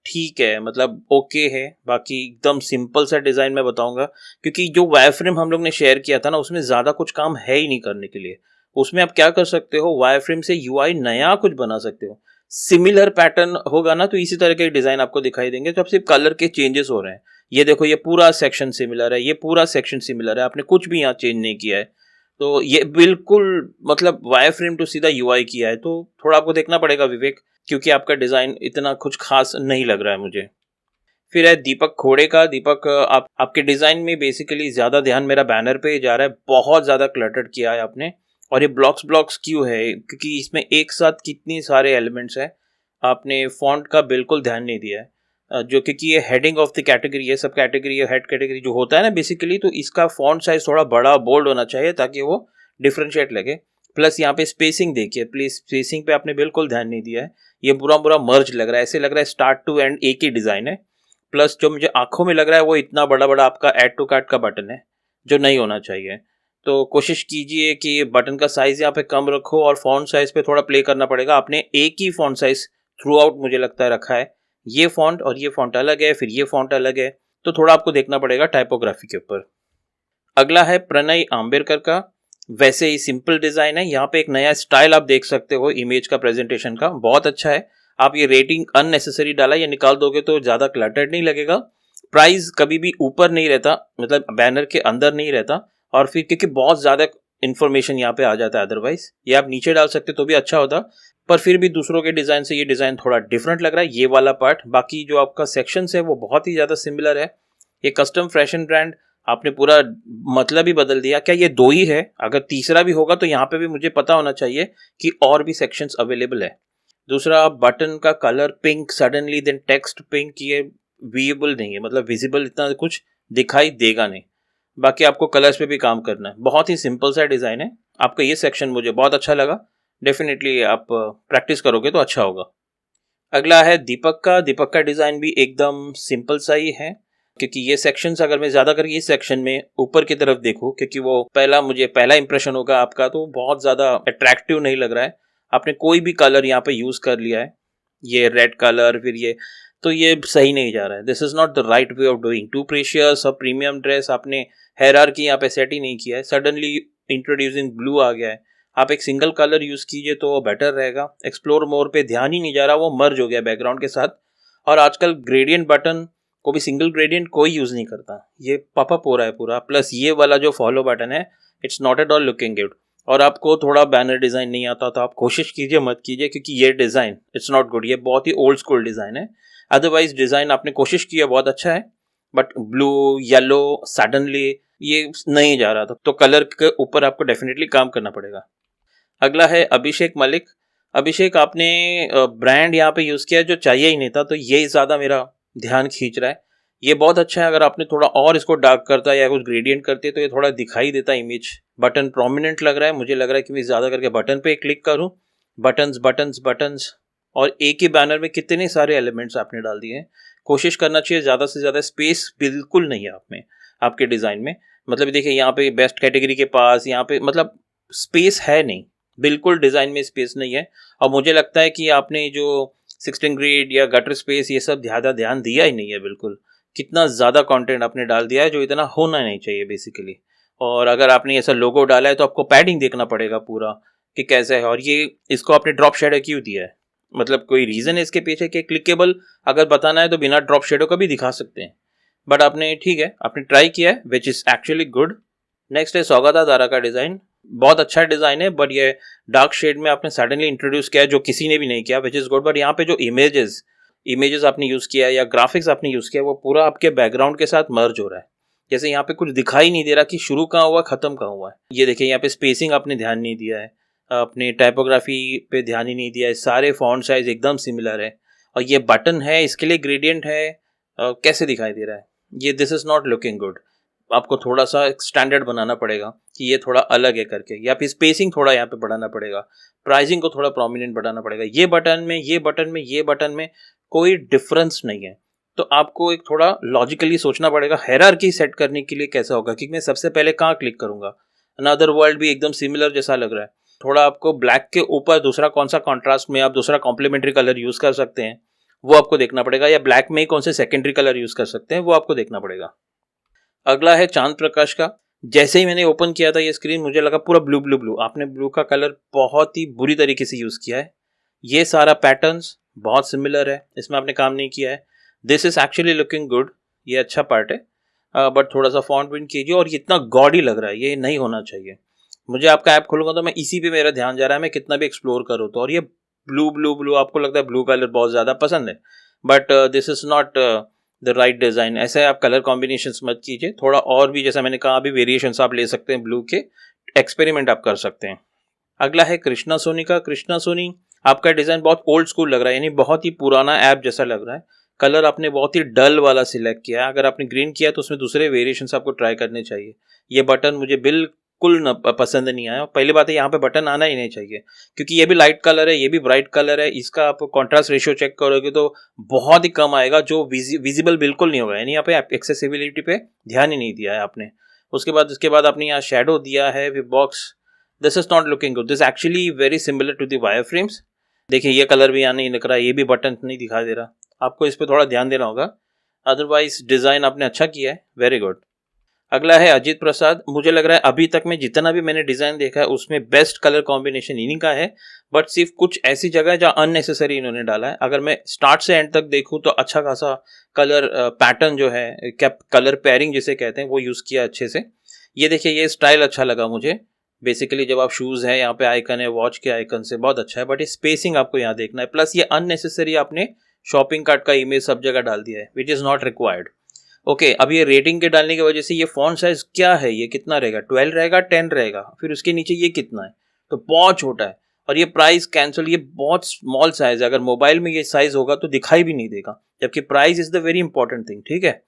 ठीक है, मतलब ओके है। बाकी एकदम सिंपल सा डिज़ाइन मैं बताऊंगा, क्योंकि जो वायर फ्रेम हम लोग ने शेयर किया था ना, उसमें ज़्यादा कुछ काम है ही नहीं करने के लिए। उसमें आप क्या कर सकते हो, वायर फ्रेम से यूआई नया कुछ बना सकते हो। सिमिलर पैटर्न होगा ना तो इसी तरह के डिज़ाइन आपको दिखाई देंगे। तो अब सिर्फ कलर के चेंजेस हो रहे हैं। ये देखो, ये पूरा सेक्शन सिमिलर है, ये पूरा सेक्शन सिमिलर है, आपने कुछ भी यहाँ चेंज नहीं किया है। तो ये बिल्कुल मतलब वायर फ्रेम टू सीधा यूआई किया है, तो थोड़ा आपको देखना पड़ेगा विवेक, क्योंकि आपका डिज़ाइन इतना कुछ खास नहीं लग रहा है मुझे। फिर है दीपक खोड़े का। दीपक, आपके डिज़ाइन में बेसिकली ज़्यादा ध्यान मेरा बैनर पे जा रहा है, बहुत ज़्यादा क्लटर्ड किया है आपने। और ये ब्लॉक्स ब्लॉक्स क्यों है, क्योंकि इसमें एक साथ कितनी सारे एलिमेंट्स हैं, आपने फॉन्ट का बिल्कुल ध्यान नहीं दिया है। जो क्योंकि ये हेडिंग ऑफ द कैटेगरी है, सब कैटेगरी या हेड कैटेगरी जो होता है ना बेसिकली, तो इसका फॉन्ट साइज थोड़ा बड़ा बोल्ड होना चाहिए ताकि वो डिफ्रेंशिएट लगे। प्लस यहाँ पे स्पेसिंग देखिए, प्लीज स्पेसिंग पे आपने बिल्कुल ध्यान नहीं दिया है, ये पूरा पूरा मर्ज लग रहा है, ऐसे लग रहा है स्टार्ट टू एंड एक ही डिजाइन है। प्लस जो मुझे आंखों में लग रहा है वो इतना बड़ा बड़ा आपका ऐड टू कार्ट का बटन है, जो नहीं होना चाहिए। तो कोशिश कीजिए कि बटन का साइज यहाँ पे कम रखो और फॉन्ट साइज पे थोड़ा प्ले करना पड़ेगा। आपने एक ही फॉन्ट साइज थ्रू आउट मुझे लगता है रखा है, ये फॉन्ट और ये फॉन्ट अलग है, फिर ये फॉन्ट अलग है, तो थोड़ा आपको देखना पड़ेगा टाइपोग्राफी के ऊपर। अगला है प्रणय आम्बेडकर का, वैसे ही सिंपल डिजाइन है, यहाँ पे एक नया स्टाइल आप देख सकते हो इमेज का, प्रेजेंटेशन का बहुत अच्छा है। आप ये रेटिंग अननेसेसरी डाला, ये निकाल दोगे तो ज्यादा क्लटर्ड नहीं लगेगा। प्राइस कभी भी ऊपर नहीं रहता, मतलब बैनर के अंदर नहीं रहता, और फिर क्योंकि बहुत ज्यादा इन्फॉर्मेशन यहाँ पे आ जाता है, अदरवाइज ये आप नीचे डाल सकते तो भी अच्छा होता, पर फिर भी दूसरों के डिजाइन से ये डिजाइन थोड़ा डिफरेंट लग रहा है, ये वाला पार्ट। बाकी जो आपका सेक्शंस है वो बहुत ही ज्यादा सिमिलर है। ये कस्टम फैशन ब्रांड, आपने पूरा मतलब ही बदल दिया। क्या ये दो ही है? अगर तीसरा भी होगा तो यहाँ पे भी मुझे पता होना चाहिए कि और भी सेक्शंस अवेलेबल है। दूसरा, बटन का colour pink suddenly, then text pink, ये विजिबल नहीं है, मतलब विजिबल इतना कुछ दिखाई देगा नहीं। बाकी आपको कलर्स पे भी काम करना है। बहुत ही सिंपल सा डिजाइन है। आपका ये सेक्शन मुझे बहुत अच्छा लगा, डेफिनेटली आप प्रैक्टिस करोगे तो अच्छा होगा। अगला है दीपक का। दीपक का डिजाइन भी एकदम सिंपल सा ही है, क्योंकि ये सेक्शंस अगर मैं ज्यादा करके इस सेक्शन में ऊपर की तरफ देखूं, क्योंकि वो पहला इंप्रेशन होगा आपका, तो बहुत ज्यादा अट्रैक्टिव नहीं लग रहा है। आपने कोई भी कलर यहाँ पे यूज कर लिया है, ये रेड कलर, फिर ये, तो ये सही नहीं जा रहा है। This is not the right way of doing to precious और प्रीमियम ड्रेस। आपने हायरार्की यहाँ पे सेट ही नहीं किया है, सडनली इंट्रोड्यूसिंग ब्लू आ गया है। आप एक सिंगल कलर यूज कीजिए तो बेटर रहेगा। एक्सप्लोर मोर पे ध्यान ही नहीं जा रहा, वो मर्ज हो गया बैकग्राउंड के साथ। और आजकल ग्रेडियंट बटन को भी सिंगल ग्रेडियंट कोई यूज नहीं करता, ये पॉपअप हो रहा है पूरा। प्लस ये वाला जो फॉलो बटन है, it's not at all looking good. और आपको थोड़ा बैनर डिजाइन नहीं आता तो आप कोशिश कीजिए मत कीजिए, क्योंकि ये डिजाइन इट्स नॉट गुड, ये बहुत ही ओल्ड स्कूल डिजाइन है। अदरवाइज डिजाइन आपने कोशिश की है, बहुत अच्छा है, बट ब्लू येलो सडनली ये नहीं जा रहा था, तो कलर के ऊपर आपको डेफिनेटली काम करना पड़ेगा। अगला है अभिषेक मलिक। अभिषेक, आपने ब्रांड यहाँ पे यूज किया जो चाहिए ही नहीं था, तो ये ज्यादा मेरा ध्यान खींच रहा है। ये बहुत अच्छा है, अगर आपने थोड़ा और इसको डार्क करता या कुछ ग्रेडियंट करते तो ये थोड़ा दिखाई देता इमेज। बटन प्रोमिनेंट लग रहा है, मुझे लग रहा है कि मैं ज्यादा करके बटन पे क्लिक करूं। बटन्स बटन्स बटन्स, और एक ही बैनर में कितने सारे एलिमेंट्स आपने डाल दिए हैं। कोशिश करना चाहिए ज्यादा से ज्यादा, स्पेस बिल्कुल नहीं है आप में, आपके डिजाइन में। मतलब देखिए यहाँ पे बेस्ट कैटेगरी के पास यहाँ पे मतलब स्पेस है नहीं, बिल्कुल डिजाइन में स्पेस नहीं है। और मुझे लगता है कि आपने जो 16 ग्रेड या गटर स्पेस ये सब ज़्यादा ध्यान दिया ही नहीं है बिल्कुल। कितना ज़्यादा कंटेंट आपने डाल दिया है जो इतना होना नहीं चाहिए बेसिकली। और अगर आपने ऐसा लोगो डाला है तो आपको पैडिंग देखना पड़ेगा पूरा कि कैसा है। और ये इसको आपने ड्रॉप शेडो क्यों दिया है, मतलब कोई रीज़न है इसके पीछे कि क्लिकेबल अगर बताना है तो बिना ड्रॉप शेडो का भी दिखा सकते हैं। बट आपने ठीक है, आपने ट्राई किया है, which is actually good. Next है स्वागता दारा का डिज़ाइन। बहुत अच्छा डिज़ाइन है, बट ये डार्क शेड में आपने सडनली इंट्रोड्यूस किया है जो किसी ने भी नहीं किया, विच इज़ गुड। बट यहाँ पे जो इमेजेस आपने यूज़ किया या ग्राफिक्स आपने यूज़ किया वो पूरा आपके बैकग्राउंड के साथ मर्ज हो रहा है। जैसे यहाँ पे कुछ दिखाई नहीं दे रहा कि शुरू कहाँ हुआ ख़त्म कहाँ हुआ है। ये देखिए यहाँ पे स्पेसिंग आपने ध्यान नहीं दिया है, अपने टाइपोग्राफी पे ध्यान ही नहीं दिया है, सारे फॉन्ट साइज एकदम सिमिलर है। और ये बटन है, इसके लिए ग्रेडियंट है, कैसे दिखाई दे रहा है ये। This is not looking good. आपको थोड़ा सा स्टैंडर्ड बनाना पड़ेगा कि ये थोड़ा अलग है करके, या फिर स्पेसिंग थोड़ा यहाँ पे बढ़ाना पड़ेगा, प्राइसिंग को थोड़ा प्रोमिनेंट बढ़ाना पड़ेगा। ये बटन में ये बटन में ये बटन में कोई डिफरेंस नहीं है, तो आपको एक थोड़ा लॉजिकली सोचना पड़ेगा हायरार्की सेट करने के लिए कैसा होगा, कि मैं सबसे पहले कहाँ क्लिक करूंगा। अनदर वर्ल्ड भी एकदम सिमिलर जैसा लग रहा है। थोड़ा आपको ब्लैक के ऊपर दूसरा कौन सा कॉन्ट्रास्ट में आप दूसरा कॉम्प्लीमेंट्री कलर यूज कर सकते हैं वो आपको देखना पड़ेगा, या ब्लैक में ही कौन से सेकेंडरी कलर यूज कर सकते हैं वो आपको देखना पड़ेगा। अगला है चांद प्रकाश का। जैसे ही मैंने ओपन किया था ये स्क्रीन, मुझे लगा पूरा ब्लू ब्लू ब्लू। आपने ब्लू का कलर बहुत ही बुरी तरीके से यूज किया है। ये सारा पैटर्न्स बहुत सिमिलर है, इसमें आपने काम नहीं किया है। This is actually looking good, ये अच्छा पार्ट है, बट थोड़ा सा फॉन्ट प्रिंट कीजिए। और ये इतना गॉडी लग रहा है, ये नहीं होना चाहिए। मुझे आपका ऐप खोलूंगा तो मैं इसी पे मेरा ध्यान जा रहा है, मैं कितना भी एक्सप्लोर करूँ तो। और ये ब्लू ब्लू ब्लू, आपको लगता है ब्लू कलर बहुत ज़्यादा पसंद है, but this is not the right design. ऐसे आप कलर कॉम्बिनेशंस मत कीजिए, थोड़ा और भी, जैसा मैंने कहा अभी, वेरिएशंस आप ले सकते हैं ब्लू के, एक्सपेरिमेंट आप कर सकते हैं। अगला है कृष्णा सोनी का। कृष्णा सोनी, आपका डिज़ाइन बहुत ओल्ड स्कूल लग रहा है, यानी बहुत ही पुराना ऐप जैसा लग रहा है। कलर आपने बहुत ही डल वाला सिलेक्ट किया है। अगर आपने ग्रीन किया तो उसमें दूसरे वेरिएशंस आपको ट्राई करने चाहिए। ये बटन मुझे बिल्कुल पसंद नहीं आया। पहली बात है, यहाँ पे बटन आना ही नहीं चाहिए, क्योंकि ये भी लाइट कलर है, ये भी ब्राइट कलर है। इसका आप कॉन्ट्रास्ट रेशियो चेक करोगे तो बहुत ही कम आएगा, जो विजिबल बिल्कुल नहीं होगा, यानी यहाँ पे एक्सेसिबिलिटी पे ध्यान ही नहीं दिया है आपने। उसके बाद आपने यहाँ शेडो दिया है फिर box. This is not looking good. This actually very similar to the wire frames. देखिए ये कलर भी यहाँ नहीं दिख रहा, ये भी बटन नहीं दिखाई दे रहा। आपको इस पर थोड़ा ध्यान देना होगा। अदरवाइज डिज़ाइन आपने अच्छा किया है, वेरी गुड। अगला है अजीत प्रसाद। मुझे लग रहा है अभी तक में जितना भी मैंने डिज़ाइन देखा है उसमें बेस्ट कलर कॉम्बिनेशन इन्हीं का है, बट सिर्फ कुछ ऐसी जगह है जहाँ अननेसेसरी इन्होंने डाला है। अगर मैं स्टार्ट से एंड तक देखूँ तो अच्छा खासा कलर पैटर्न जो है, क्या कलर पेयरिंग जिसे कहते हैं, वो यूज़ किया अच्छे से। ये देखिए, ये स्टाइल अच्छा लगा मुझे। बेसिकली जब आप शूज़ है, यहाँ पे आइकन है, वॉच के आइकन से बहुत अच्छा है, बट ये स्पेसिंग आपको यहाँ देखना है। प्लस ये अननेसेसरी आपने शॉपिंग कार्ट का इमेज सब जगह डाल दिया है, which is not required. Okay, अब ये रेटिंग के डालने की वजह से ये फॉन्ट साइज क्या है, ये कितना रहेगा, 12 रहेगा, 10 रहेगा, फिर उसके नीचे ये कितना है, तो बहुत छोटा है। और ये प्राइस कैंसिल, ये बहुत स्मॉल साइज है। अगर मोबाइल में ये साइज होगा तो दिखाई भी नहीं देगा, जबकि price is the very important thing, ठीक है।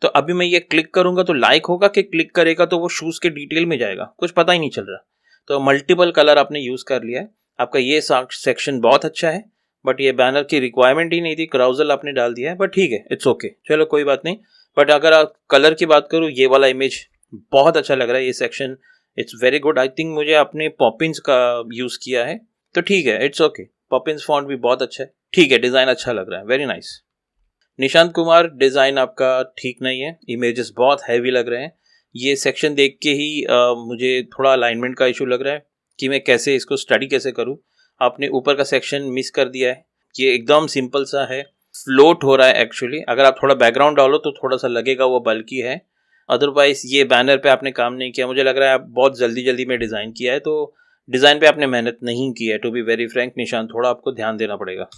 तो अभी मैं ये क्लिक करूंगा तो लाइक होगा कि क्लिक करेगा तो वो शूज के डिटेल में जाएगा, कुछ पता ही नहीं चल रहा। तो मल्टीपल कलर आपने यूज कर लिया है। आपका ये सेक्शन बहुत अच्छा है, बट ये बैनर की रिक्वायरमेंट ही नहीं थी, क्राउजल आपने डाल दिया है, बट ठीक है, इट्स ओके, चलो कोई बात नहीं। बट अगर आप कलर की बात करूँ, ये वाला इमेज बहुत अच्छा लग रहा है, ये section it's very good. I think मुझे आपने पॉपिंस का यूज़ किया है, तो ठीक है, इट्स ओके। पॉपिंस फॉन्ट भी बहुत अच्छा है, ठीक है, डिज़ाइन अच्छा लग रहा है, very nice. Nishant Kumar, design आपका ठीक नहीं है, इमेजेस बहुत हैवी लग रहे हैं। ये सेक्शन देख के ही मुझे थोड़ा अलाइनमेंट का इशू लग रहा है कि मैं कैसे इसको स्टडी कैसे करूँ। आपने ऊपर का सेक्शन मिस कर दिया है। ये एकदम सिंपल सा है, फ्लोट हो रहा है एक्चुअली। अगर आप थोड़ा बैकग्राउंड डालो तो थोड़ा सा लगेगा वो बल्कि है। अदरवाइज ये बैनर पे आपने काम नहीं किया। मुझे लग रहा है आप बहुत जल्दी जल्दी में डिज़ाइन किया है, तो डिज़ाइन पे आपने मेहनत नहीं की है, to be very frank Nishant, थोड़ा आपको ध्यान देना पड़ेगा।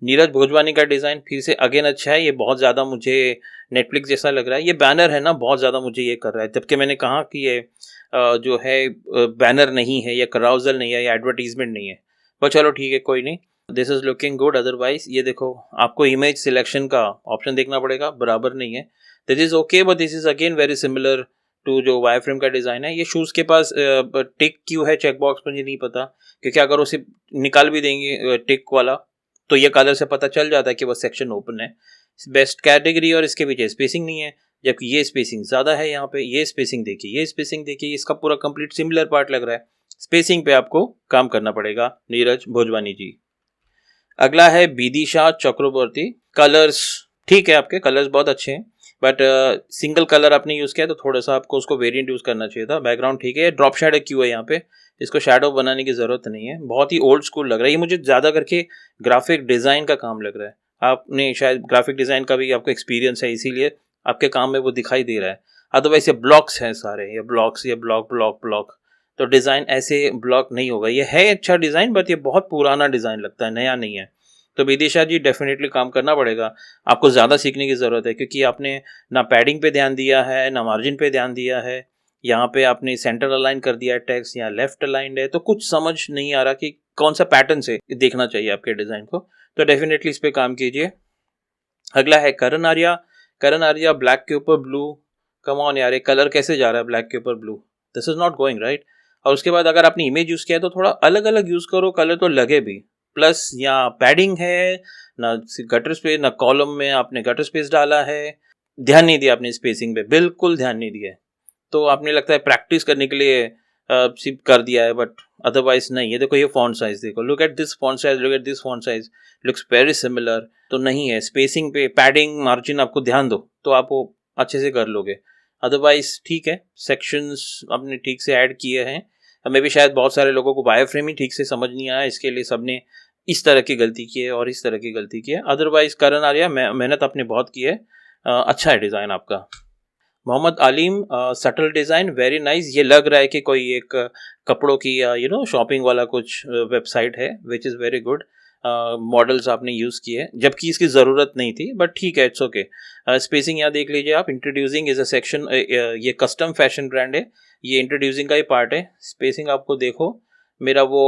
नीरज भोजवानी का डिज़ाइन फिर से अगेन अच्छा है। ये बहुत ज़्यादा मुझे नेटफ्लिक्स जैसा लग रहा है। ये बैनर है ना, बहुत ज़्यादा मुझे ये कर रहा है, जबकि मैंने कहा कि ये जो है बैनर नहीं है, या कराउजल नहीं है, या एडवर्टीजमेंट नहीं है। पर चलो ठीक है, कोई नहीं, this is looking good. Otherwise ये देखो, आपको इमेज सिलेक्शन का ऑप्शन देखना पड़ेगा, बराबर नहीं है। This is okay, but this is again very similar to जो वायर फ्रेम का डिज़ाइन है। ये शूज़ के पास टिक क्यों है चेक बॉक्स, मुझे नहीं पता, क्योंकि अगर उसे निकाल भी देंगे टिक वाला तो ये कलर से पता चल जाता है कि वो सेक्शन ओपन है। बेस्ट कैटेगरी और इसके पीछे स्पेसिंग नहीं है, जबकि ये स्पेसिंग ज़्यादा है। यहाँ पे ये स्पेसिंग देखिए, ये स्पेसिंग देखिए, इसका पूरा कंप्लीट सिमिलर पार्ट लग रहा है। स्पेसिंग पे आपको काम करना पड़ेगा नीरज भोजवानी जी। अगला है विदिशा चक्रवर्ती। कलर्स ठीक है, आपके कलर्स बहुत अच्छे हैं, बट सिंगल कलर आपने यूज़ किया तो थोड़ा सा आपको उसको वेरिएंट यूज़ करना चाहिए था। बैकग्राउंड ठीक है, ड्रॉप शेडो क्यों है यहाँ पे, इसको शेडो बनाने की ज़रूरत नहीं है। बहुत ही ओल्ड स्कूल लग रहा है ये मुझे, ज़्यादा करके ग्राफिक डिज़ाइन का काम लग रहा है। आपने शायद ग्राफिक डिज़ाइन का भी आपको एक्सपीरियंस है, इसीलिए आपके काम में वो दिखाई दे रहा है। अदरवाइज ये ब्लॉक्स हैं सारे, ये ब्लॉक्स, ये ब्लॉक ब्लॉक ब्लॉक, तो डिज़ाइन ऐसे ब्लॉक नहीं होगा। ये है अच्छा डिज़ाइन, बट ये बहुत पुराना डिज़ाइन लगता है, नया नहीं है। तो विदिशा जी डेफिनेटली काम करना पड़ेगा, आपको ज़्यादा सीखने की ज़रूरत है, क्योंकि आपने ना पैडिंग पे ध्यान दिया है, ना मार्जिन पे ध्यान दिया है। यहाँ पे आपने सेंटर अलाइन कर दिया है टेक्स्ट, यहाँ लेफ्ट अलाइंड है, तो कुछ समझ नहीं आ रहा कि कौन सा पैटर्न से देखना चाहिए आपके डिज़ाइन को। तो डेफिनेटली इस पर काम कीजिए। अगला है करण आर्या। करण आर्या, ब्लैक के ऊपर ब्लू, कम ऑन यार, ये कलर कैसे जा रहा है ब्लैक के ऊपर blue, this is not going right. और उसके बाद अगर आपने इमेज यूज़ किया है तो थोड़ा अलग अलग यूज़ करो, कलर तो लगे भी। प्लस यहाँ पैडिंग है ना, गटर स्पेस ना, कॉलम में आपने गटर स्पेस डाला है, ध्यान नहीं दिया आपने स्पेसिंग पे, बिल्कुल ध्यान नहीं दिया। तो आपने लगता है प्रैक्टिस करने के लिए सिर्फ कर दिया है, बट अदरवाइज नहीं। ये देखो, ये फॉन्ट साइज देखो, look at this font size, look at this font size, looks very similar. तो नहीं है स्पेसिंग पे, पैडिंग मार्जिन आपको ध्यान दो तो आप वो अच्छे से कर लोगे। अदरवाइज ठीक है, सेक्शंस आपने ठीक से ऐड किए हैं। हमें भी शायद बहुत सारे लोगों को वायर फ्रेम ही ठीक से समझ नहीं आया, इसके लिए सबने इस तरह की गलती की है और इस तरह की गलती की है। अदरवाइज करण आर्या, मेहनत आपने बहुत की है, अच्छा है डिज़ाइन आपका। मोहम्मद आलिम, सटल डिज़ाइन, वेरी नाइस। ये लग रहा है कि कोई एक कपड़ों की शॉपिंग वाला कुछ वेबसाइट है, which is very good. Models आपने यूज़ किए, जबकि इसकी ज़रूरत नहीं थी, बट ठीक है, इट्स ओके। स्पेसिंग यहाँ देख लीजिए आप, इंट्रोड्यूसिंग इज अ सेक्शन, ये कस्टम फैशन ब्रांड है, ये इंट्रोड्यूसिंग का ही पार्ट है। स्पेसिंग आपको देखो, मेरा वो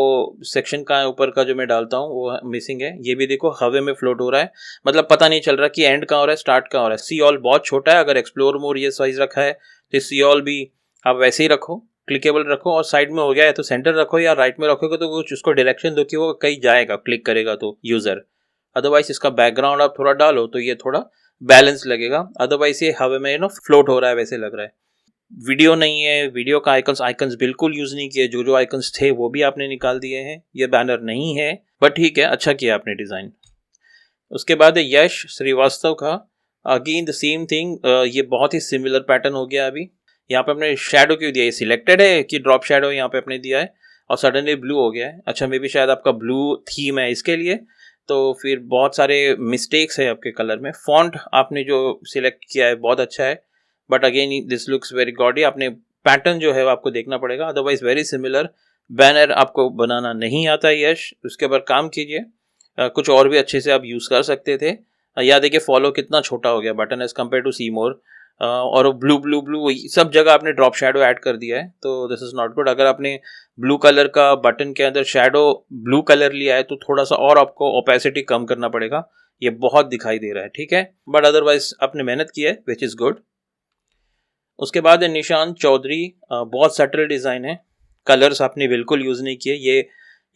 सेक्शन का ऊपर का जो मैं डालता हूँ वो मिसिंग है। ये भी देखो हवा में फ्लोट हो रहा है, मतलब पता नहीं चल रहा कि एंड कहाँ हो रहा है स्टार्ट कहाँ हो रहा है। सी ऑल बहुत छोटा है, अगर एक्सप्लोर मोर ये साइज रखा है तो सी ऑल भी आप वैसे ही रखो, क्लिकेबल रखो, और साइड में हो गया है तो सेंटर रखो या राइट में रखोगे तो कुछ उसको डायरेक्शन दो कि वो कहीं जाएगा क्लिक करेगा तो यूजर। अदरवाइज इसका बैकग्राउंड आप थोड़ा डालो तो ये थोड़ा बैलेंस लगेगा, अदरवाइज ये हवा में फ्लोट हो रहा है वैसे लग रहा है। वीडियो नहीं है, वीडियो का आइकन्स आइकन्स बिल्कुल यूज नहीं किए, जो जो आइकन्स थे वो भी आपने निकाल दिए हैं। ये बैनर नहीं है, बट ठीक है, अच्छा किया आपने डिजाइन। उसके बाद है यश श्रीवास्तव का, अगेन द सेम थिंग, ये बहुत ही सिमिलर पैटर्न हो गया। अभी यहाँ पे अपने शेडो क्यों दिया, ये सिलेक्टेड है कि ड्रॉप शेडो यहाँ पे अपने दिया है और सडनली ब्लू हो गया है। अच्छा मे बी शायद आपका ब्लू थीम है इसके लिए, तो फिर बहुत सारे मिस्टेक्स है आपके कलर में। फॉन्ट आपने जो सिलेक्ट किया है बहुत अच्छा है, but again this looks very gaudy. आपने पैटर्न जो है वो आपको देखना पड़ेगा, अदरवाइज वेरी सिमिलर। बैनर आपको बनाना नहीं आता है यश, उसके ऊपर काम कीजिए। कुछ और भी अच्छे से आप यूज़ कर सकते थे। या देखिए फॉलो कितना छोटा हो गया बटन एज कम्पेयर टू सी मोर, और ब्लू ब्लू ब्लू सब जगह आपने ड्रॉप शेडो ऐड कर दिया है, तो दिस इज नॉट गुड। अगर आपने ब्लू कलर का बटन के अंदर शेडो ब्लू कलर लिया है तो थोड़ा सा और आपको ओपेसिटी कम करना पड़ेगा, ये बहुत दिखाई दे रहा है, ठीक है। बट अदरवाइज आपने मेहनत की है विच इज़ गुड। उसके बाद है निशांत चौधरी, बहुत सटल डिज़ाइन है, कलर्स आपने बिल्कुल यूज़ नहीं किए।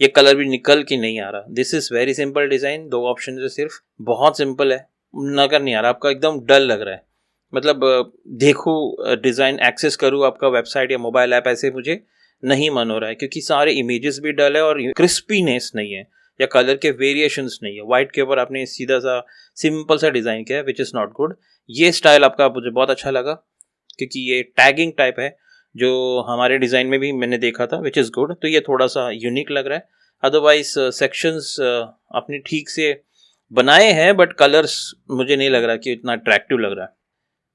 ये कलर भी निकल के नहीं आ रहा। This is very simple design, 2 option है सिर्फ, बहुत सिंपल है, नज़र नहीं आ रहा आपका, एकदम डल लग रहा है। मतलब देखूँ डिज़ाइन एक्सेस करूँ आपका वेबसाइट या मोबाइल ऐप, ऐसे मुझे नहीं मन हो रहा है, क्योंकि सारे इमेजेस भी डल है और क्रिस्पीनेस नहीं है या कलर के वेरिएशंस नहीं है। वाइट के ऊपर आपने सीधा सा सिंपल सा डिज़ाइन किया है विच इज़ नॉट गुड। ये स्टाइल आपका मुझे बहुत अच्छा लगा, क्योंकि ये टैगिंग टाइप है जो हमारे डिज़ाइन में भी मैंने देखा था विच इज़ गुड, तो ये थोड़ा सा यूनिक लग रहा है। अदरवाइज सेक्शंस अपने ठीक से बनाए हैं, बट कलर्स मुझे नहीं लग रहा कि इतना अट्रैक्टिव लग रहा है।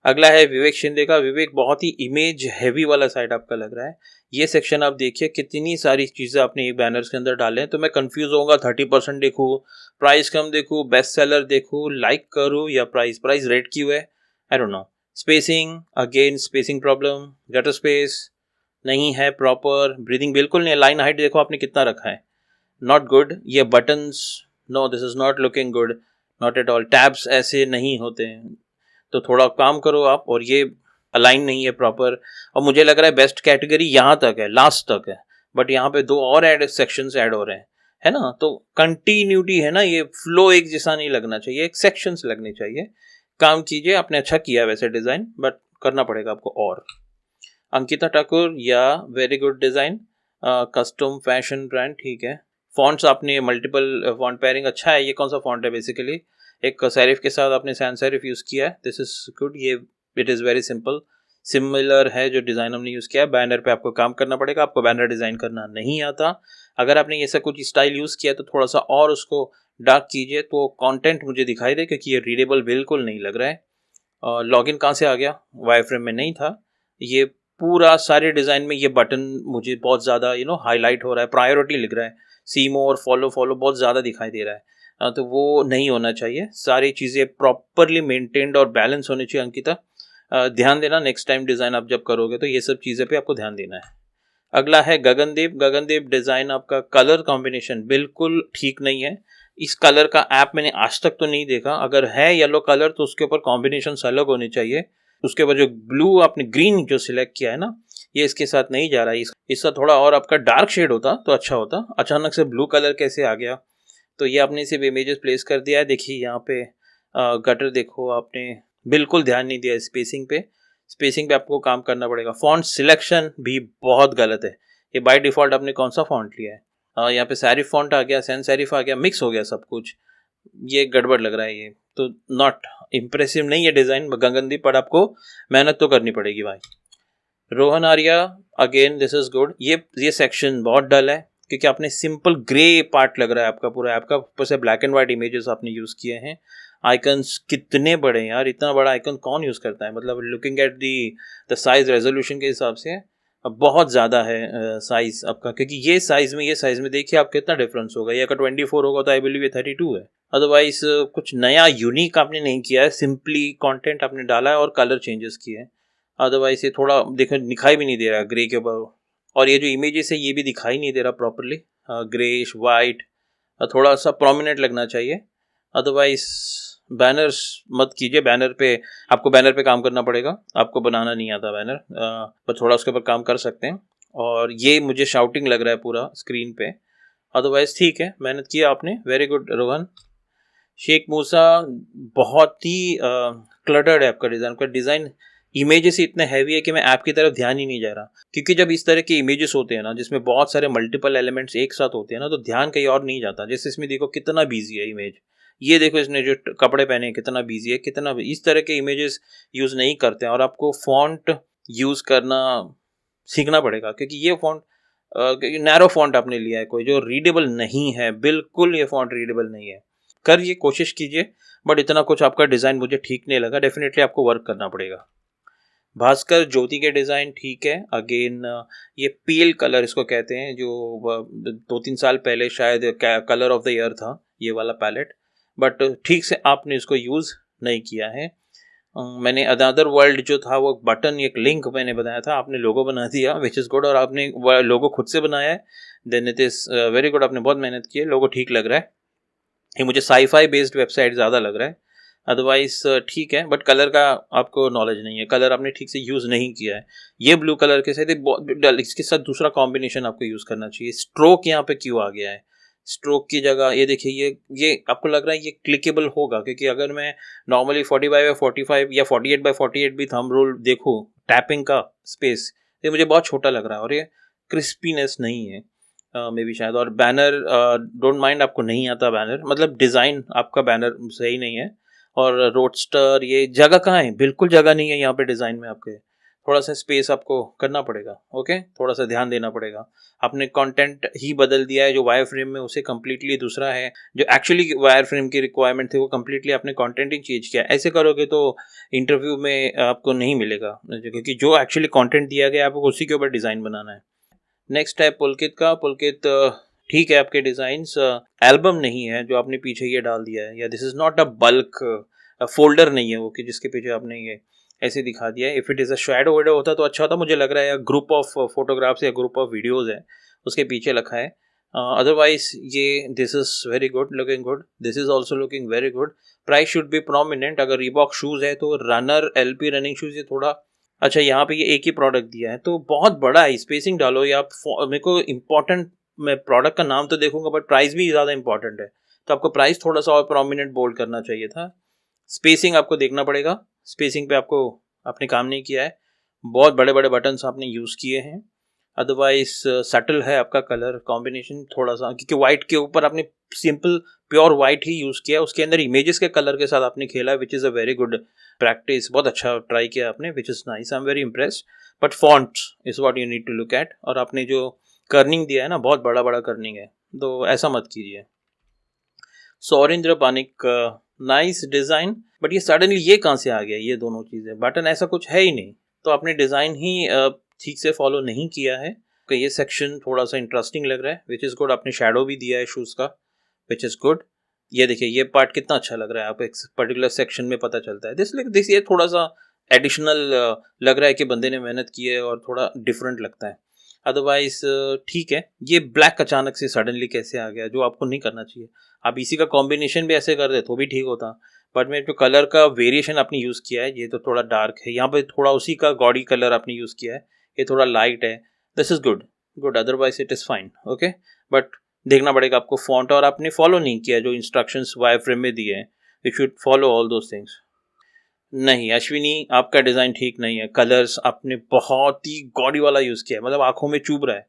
अगला है विवेक शिंदे का। विवेक बहुत ही इमेज हैवी वाला साइड आपका लग रहा है। ये सेक्शन आप देखिए कितनी सारी चीज़ें आपने एक बैनर्स के अंदर डाले हैं, तो मैं कंफ्यूज होऊंगा 30% देखूँ, प्राइस कम देखूँ, बेस्ट सेलर देखूँ, लाइक करूँ या प्राइस रेट क्यों है, I don't know. Spacing, again spacing problem, gutter space नहीं है प्रॉपर, ब्रीदिंग बिल्कुल नहीं है, लाइन हाइट देखो आपने कितना रखा है, नॉट गुड। ये buttons, no this is not looking good, not at all. Tabs ऐसे नहीं होते हैं, तो थोड़ा काम करो आप। और ये अलाइन नहीं है प्रॉपर, और मुझे लग रहा है बेस्ट कैटेगरी यहाँ तक है, लास्ट तक है, बट यहाँ पे 2 और सेक्शंस ऐड हो रहे हैं, है ना। तो कंटिन्यूटी है ना, ये फ्लो एक जैसा नहीं लगना चाहिए, एक सेक्शंस लगने चाहिए। काम कीजिए, आपने अच्छा किया वैसे डिज़ाइन, बट करना पड़ेगा आपको और। अंकिता ठाकुर, या very good design, custom fashion brand, ठीक है। फॉन्ट्स आपने मल्टीपल फॉन्ट पेयरिंग अच्छा है। ये कौन सा फॉन्ट है बेसिकली, एक सेरिफ के साथ आपने सैन सेरिफ यूज़ किया है, दिस इज गुड। ये it is very simple, similar है जो डिज़ाइन हमने यूज़ किया है। बैनर पे आपको काम करना पड़ेगा, आपको बैनर डिज़ाइन करना नहीं आता। अगर आपने ये सब कुछ स्टाइल यूज़ किया तो थोड़ा सा और उसको डार्क कीजिए तो कंटेंट मुझे दिखाई दे, क्योंकि ये रीडेबल बिल्कुल नहीं लग रहा है। लॉगिन कहाँ से आ गया, वाई फ्रेम में नहीं था। ये पूरा सारे डिज़ाइन में ये बटन मुझे बहुत ज़्यादा हाईलाइट हो रहा है, प्रायोरिटी लिख रहा है, सी मोर, फॉलो फॉलो बहुत ज़्यादा दिखाई दे रहा है। तो वो नहीं होना चाहिए, सारी चीज़ें प्रॉपरली मेंटेन्ड और बैलेंस होनी चाहिए। अंकिता, ध्यान देना नेक्स्ट टाइम डिज़ाइन आप जब करोगे तो ये सब चीज़ें पे आपको ध्यान देना है। अगला है गगनदेव डिज़ाइन, आपका कलर कॉम्बिनेशन बिल्कुल ठीक नहीं है। इस कलर का ऐप मैंने आज तक तो नहीं देखा, अगर है येलो कलर तो उसके ऊपर कॉम्बिनेशन अलग होने चाहिए। उसके बाद जो ब्लू आपने ग्रीन जो सिलेक्ट किया है ना, ये इसके साथ नहीं जा रहा है। इसका थोड़ा और आपका डार्क शेड होता तो अच्छा होता, अचानक से ब्लू कलर कैसे आ गया। तो ये आपने सिर्फ इमेजेस प्लेस कर दिया है। देखिए यहाँ पे गटर देखो, आपने बिल्कुल ध्यान नहीं दिया स्पेसिंग पे आपको काम करना पड़ेगा। फॉन्ट सिलेक्शन भी बहुत गलत है। ये बाय डिफ़ॉल्ट आपने कौन सा फॉन्ट लिया है, यहाँ पे सैरिफ फॉन्ट आ गया, सैन सैरिफ आ गया, मिक्स हो गया सब कुछ, ये गड़बड़ लग रहा है। ये तो नॉट इम्प्रेसिव नहीं है डिज़ाइन गगनदीप, पर आपको मेहनत तो करनी पड़ेगी भाई। Rohan Arya, again this is good. ये सेक्शन बहुत डल है, क्योंकि आपने सिंपल ग्रे पार्ट लग रहा है आपका पूरा, आपका ऊपर से ब्लैक एंड वाइट इमेजेस आपने यूज़ किए हैं। आइकन्स कितने बड़े हैं यार, इतना बड़ा आइकन कौन यूज़ करता है, मतलब looking at the size resolution के हिसाब से बहुत ज़्यादा है साइज़ आपका, क्योंकि ये साइज़ में देखिए आप कितना डिफरेंस होगा। ये अगर 24 होगा तो आई बिलीव ये 32 है। अदरवाइज कुछ नया यूनिक आपने नहीं किया है, सिंपली कंटेंट आपने डाला है और कलर चेंजेस किए हैं। अदरवाइज ये थोड़ा देखो दिखाई भी नहीं दे रहा ग्रे के ऊपर, और ये जो इमेजेस है ये भी दिखाई नहीं दे रहा प्रॉपरली, ग्रेश वाइट, थोड़ा सा प्रोमिनेंट लगना चाहिए। अदरवाइज बैनर्स मत कीजिए, बैनर पे आपको बैनर पे काम करना पड़ेगा, आपको बनाना नहीं आता बैनर, पर थोड़ा उसके ऊपर काम कर सकते हैं। और ये मुझे शाउटिंग लग रहा है पूरा स्क्रीन पे, अदरवाइज ठीक है, मेहनत किया आपने, वेरी गुड रोहन। शेख मूसा, बहुत ही क्लटर्ड है आपका डिज़ाइन, आपका डिज़ाइन इमेजेस ही इतने हैवी है कि मैं ऐप की तरफ ध्यान ही नहीं जा रहा, क्योंकि जब इस तरह के इमेजेस होते हैं ना जिसमें बहुत सारे मल्टीपल एलिमेंट्स एक साथ होते हैं ना, तो ध्यान कहीं और नहीं जाता। जैसे इसमें देखो कितना बिजी है इमेज, ये देखो इसने जो कपड़े पहने हैं कितना बिजी है, कितना इस तरह के इमेजेस यूज़ नहीं करते हैं। और आपको फॉन्ट यूज़ करना सीखना पड़ेगा, क्योंकि ये फॉन्ट नैरो फॉन्ट आपने लिया है कोई जो रीडेबल नहीं है, बिल्कुल ये फॉन्ट रीडेबल नहीं है। कर ये कोशिश कीजिए, बट इतना कुछ आपका डिज़ाइन मुझे ठीक नहीं लगा, डेफिनेटली आपको वर्क करना पड़ेगा। भास्कर ज्योति के डिज़ाइन ठीक है, अगेन ये पेल कलर इसको कहते हैं, जो 2-3 साल पहले शायद कलर ऑफ द ईयर था ये वाला पैलेट, बट ठीक से आपने इसको यूज़ नहीं किया है। मैंने अनदर वर्ल्ड जो था वो बटन, एक लिंक मैंने बनाया था, आपने लोगो बना दिया, विच इज़ गुड, और आपने लोगो खुद से बनाया है, then it is very good, आपने बहुत मेहनत की है, लोगो ठीक लग रहा है। ये मुझे साईफाई बेस्ड वेबसाइट ज़्यादा लग रहा है, अदरवाइज ठीक है, बट कलर का आपको नॉलेज नहीं है, कलर आपने ठीक से यूज़ नहीं किया है। ये ब्लू कलर के साथ इसके साथ दूसरा कॉम्बिनेशन आपको यूज़ करना चाहिए। स्ट्रोक यहाँ पे क्यों आ गया है, स्ट्रोक की जगह ये देखिए, ये आपको लग रहा है ये क्लिकेबल होगा, क्योंकि अगर मैं नॉर्मली 40x45 या 48x48 भी थंब रूल देखूँ टैपिंग का स्पेस, ये मुझे बहुत छोटा लग रहा है, और ये क्रिस्पीनेस नहीं है मे बी शायद। और बैनर, डोंट माइंड आपको नहीं आता बैनर, मतलब डिज़ाइन आपका बैनर सही नहीं है। और रोडस्टर, ये जगह कहाँ है, बिल्कुल जगह नहीं है यहाँ पे डिज़ाइन में आपके, थोड़ा सा स्पेस आपको करना पड़ेगा, ओके, थोड़ा सा ध्यान देना पड़ेगा। आपने कंटेंट ही बदल दिया है, जो वायर फ्रेम में उसे कम्प्लीटली दूसरा है, जो एक्चुअली वायर फ्रेम की रिक्वायरमेंट थी वो कम्प्लीटली आपने कंटेंट ही चेंज किया। ऐसे करोगे तो इंटरव्यू में आपको नहीं मिलेगा, क्योंकि जो एक्चुअली कंटेंट दिया गया आपको उसी के ऊपर डिज़ाइन बनाना है। नेक्स्ट है पुलकित का, पुलकित ठीक है, आपके डिज़ाइंस एल्बम नहीं है जो आपने पीछे ये डाल दिया है, या this is not a bulk folder नहीं है वो कि जिसके पीछे आपने ये ऐसे दिखा दिया है। If it is a shadow वेडो होता तो अच्छा होता, मुझे लग रहा है, या ग्रुप ऑफ फोटोग्राफ्स या ग्रुप ऑफ वीडियोज़ है उसके पीछे रखा है। अदरवाइज ये this is very good, looking good, this is also looking very good. Price should be prominent, अगर रीबॉक शूज़ है तो रनर एलपी रनिंग शूज़ ये थोड़ा अच्छा, यहाँ पे ये एक ही प्रोडक्ट दिया है तो बहुत बड़ा है, स्पेसिंग डालो, या आप मेरे को इम्पोर्टेंट, मैं प्रोडक्ट का नाम तो देखूंगा बट प्राइस भी ज़्यादा इंपॉर्टेंट है, तो आपको प्राइस थोड़ा सा और प्रोमिनेंट बोल्ड करना चाहिए था। स्पेसिंग आपको देखना पड़ेगा, स्पेसिंग पे आपको आपने काम नहीं किया है, बहुत बड़े बड़े बटन्स आपने यूज़ किए हैं। अदरवाइज सटल है आपका कलर कॉम्बिनेशन थोड़ा सा, क्योंकि वाइट के ऊपर आपने सिंपल प्योर वाइट ही यूज़ किया, उसके अंदर इमेजेस के कलर के साथ आपने खेला, which is a very good practice, बहुत अच्छा ट्राई किया आपने, which is nice, I am very impressed. But font is what you need to look at, और आपने जो कर्निंग दिया है ना, बहुत बड़ा बड़ा कर्निंग है, तो ऐसा मत कीजिए। सौरेंद्र पानिक, नाइस डिज़ाइन, बट ये सडनली ये कहाँ से आ गया, ये दोनों चीज़ें, बटन ऐसा कुछ है ही नहीं, तो आपने डिज़ाइन ही ठीक से फॉलो नहीं किया है। तो ये सेक्शन थोड़ा सा इंटरेस्टिंग लग रहा है, विच इज़ गुड, आपने शेडो भी दिया है शूज़ का, विच इज़ गुड। ये देखिए ये पार्ट कितना अच्छा लग रहा है, आप एक पर्टिकुलर सेक्शन में पता चलता है, दिस ये थोड़ा सा एडिशनल लग रहा है कि बंदे ने मेहनत की है और थोड़ा डिफरेंट लगता है। अदरवाइज ठीक है, ये ब्लैक अचानक से सडनली कैसे आ गया, जो आपको नहीं करना चाहिए। आप इसी का कॉम्बिनेशन भी ऐसे कर दे तो भी ठीक होता, बट मैं जो कलर का वेरिएशन आपने यूज़ किया है, ये तो थोड़ा डार्क है, यहाँ पे थोड़ा उसी का गॉडी कलर आपने यूज़ किया है, ये थोड़ा लाइट है, this is good good, otherwise it is fine, okay. But देखना पड़ेगा आपको फॉन्ट, और आपने फॉलो नहीं किया जो इंस्ट्रक्शंस वायर फ्रेम में दिए हैं, you should follow all those things. नहीं अश्विनी, आपका डिज़ाइन ठीक नहीं है, कलर्स आपने बहुत ही गॉडी वाला यूज़ किया है, मतलब आंखों में चुभ रहा है।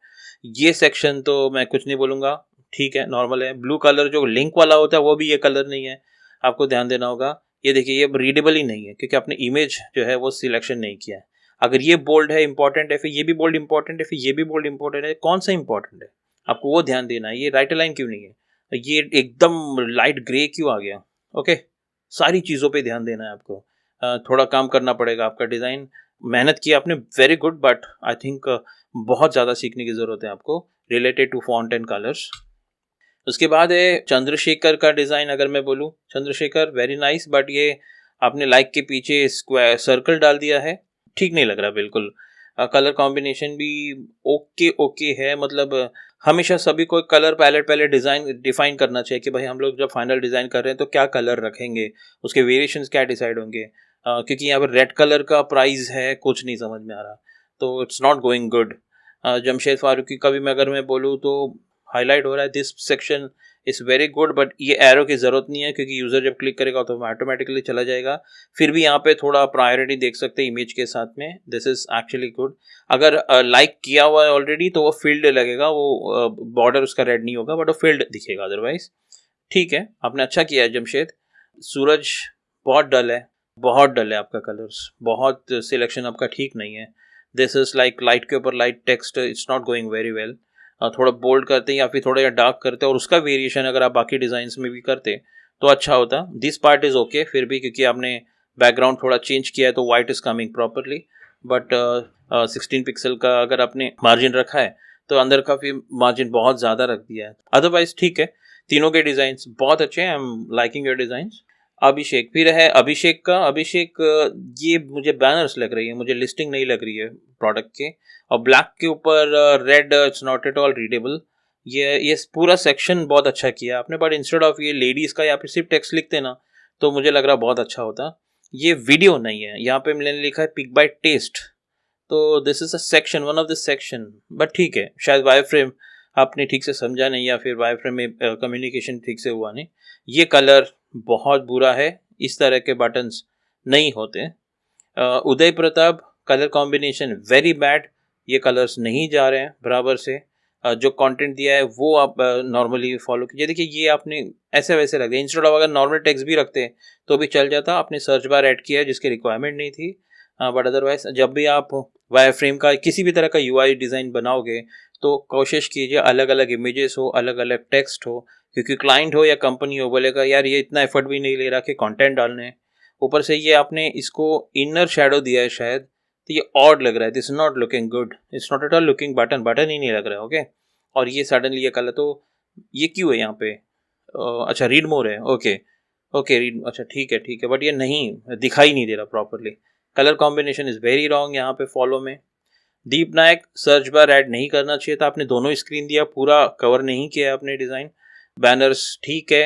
ये सेक्शन तो मैं कुछ नहीं बोलूँगा, ठीक है, नॉर्मल है। ब्लू कलर जो लिंक वाला होता है वो भी ये कलर नहीं है, आपको ध्यान देना होगा। ये देखिए ये रीडेबल ही नहीं है, क्योंकि आपने इमेज जो है वो सिलेक्शन नहीं किया है। अगर ये बोल्ड है इंपॉर्टेंट है, फिर ये भी बोल्ड इंपॉर्टेंट है, फिर ये भी बोल्ड इंपॉर्टेंट है, कौन सा इंपॉर्टेंट है आपको वो ध्यान देना है। ये राइट लाइन क्यों नहीं है, ये एकदम लाइट ग्रे क्यों आ गया, ओके। सारी चीज़ों पे ध्यान देना है आपको, थोड़ा काम करना पड़ेगा। आपका डिज़ाइन मेहनत की आपने, very good, but I think बहुत ज़्यादा सीखने की ज़रूरत है आपको related to font and colours. उसके बाद है चंद्रशेखर का डिज़ाइन, अगर मैं बोलूँ चंद्रशेखर वेरी नाइस, बट ये आपने लाइक के पीछे स्क्वायर सर्कल डाल दिया है, ठीक नहीं लग रहा बिल्कुल। कलर कॉम्बिनेशन भी ओके ओके है, मतलब हमेशा सभी को कलर पैलेट पहले डिज़ाइन डिफाइन करना चाहिए कि भाई हम लोग जब फाइनल डिज़ाइन कर रहे हैं तो क्या कलर रखेंगे, उसके वेरिएशंस क्या डिसाइड होंगे। क्योंकि यहाँ पर रेड कलर का प्राइस है, कुछ नहीं समझ में आ रहा, तो it's not going good. Jamshed Farooqui का भी मैं बोलूँ तो हाईलाइट हो रहा है, this section is very good, but ये एरो की ज़रूरत नहीं है क्योंकि यूज़र जब क्लिक करेगा तो ऑटोमेटिकली चला जाएगा। फिर भी यहाँ पे थोड़ा प्रायोरिटी देख सकते हैं इमेज के साथ में, दिस इज़ एक्चुअली गुड। अगर लाइक किया हुआ है ऑलरेडी तो वो फील्ड लगेगा, वो बॉर्डर उसका रेड नहीं होगा बट वो फील्ड दिखेगा अदरवाइज। ठीक है, आपने अच्छा किया है जमशेद। सूरज बहुत डल है, बहुत डल है आपका कलर्स, बहुत सिलेक्शन आपका ठीक नहीं है। दिस इज़ लाइक लाइट के ऊपर light text, it's not going very well. थोड़ा बोल्ड करते या फिर थोड़ा या डार्क करते और उसका वेरिएशन अगर आप बाकी डिज़ाइंस में भी करते तो अच्छा होता। दिस पार्ट इज़ ओके फिर भी, क्योंकि आपने बैकग्राउंड थोड़ा चेंज किया है तो white is coming properly. But 16 pixel का अगर आपने मार्जिन रखा है तो अंदर का भी मार्जिन बहुत ज़्यादा रख दिया है। अदरवाइज ठीक है, तीनों के डिज़ाइंस बहुत अच्छे हैं, I am liking your designs. Abhishek फिर है, अभिषेक का अभिषेक ये मुझे बैनर्स लग रही है, मुझे लिस्टिंग नहीं लग रही है प्रोडक्ट के। और ब्लैक के ऊपर red, it's not at all readable. ये पूरा सेक्शन बहुत अच्छा किया आपने, बट इंस्टेड ऑफ ये लेडीज़ का यहाँ पे सिर्फ टेक्स्ट लिखते ना तो मुझे लग रहा बहुत अच्छा होता। ये वीडियो नहीं है, यहाँ पे मैंने लिखा है पिक बाय टेस्ट, तो this is a section, one of the section. But ठीक है, शायद वाई फ्रेम आपने ठीक से समझा नहीं या फिर वाई फ्रेम में कम्युनिकेशन ठीक से हुआ नहीं। ये कलर बहुत बुरा है, इस तरह के बटन्स नहीं होते। Uday Pratap colour combination very bad, ये कलर्स नहीं जा रहे हैं बराबर से। जो कंटेंट दिया है वो आप नॉर्मली फॉलो कीजिए। देखिए ये आपने ऐसे वैसे रख दिया, इंस्टेड ऑफ अगर नॉर्मल टेक्स्ट भी रखते हैं तो भी चल जाता। आपने सर्च बार ऐड किया है जिसकी रिक्वायरमेंट नहीं थी। बट अदरवाइज जब भी आप वायर फ्रेम का किसी भी तरह का यूआई डिज़ाइन बनाओगे तो कोशिश कीजिए अलग अलग इमेजेस हो, अलग अलग टेक्स्ट हो, क्योंकि क्लाइंट हो या कंपनी हो बोलेगा यार ये इतना एफर्ट भी नहीं ले रहा कि कंटेंट डालने हैं। ऊपर से ये आपने इसको इनर शेडो दिया है शायद, तो ये ऑड लग रहा है, this is not looking good, it's not at all looking button, button ही नहीं लग रहा है। ओके और ये सडनली ये कलर, तो ये क्यों है यहाँ पे? अच्छा रीड मोर है, ओके ओके रीड, अच्छा ठीक है, बट ये नहीं दिखाई नहीं दे रहा properly. Colour combination is very wrong यहाँ पे फॉलो में। दीप नायक सर्च बार ऐड नहीं करना चाहिए था, आपने दोनों स्क्रीन दिया, पूरा कवर नहीं किया आपने डिज़ाइन। बैनर्स ठीक है,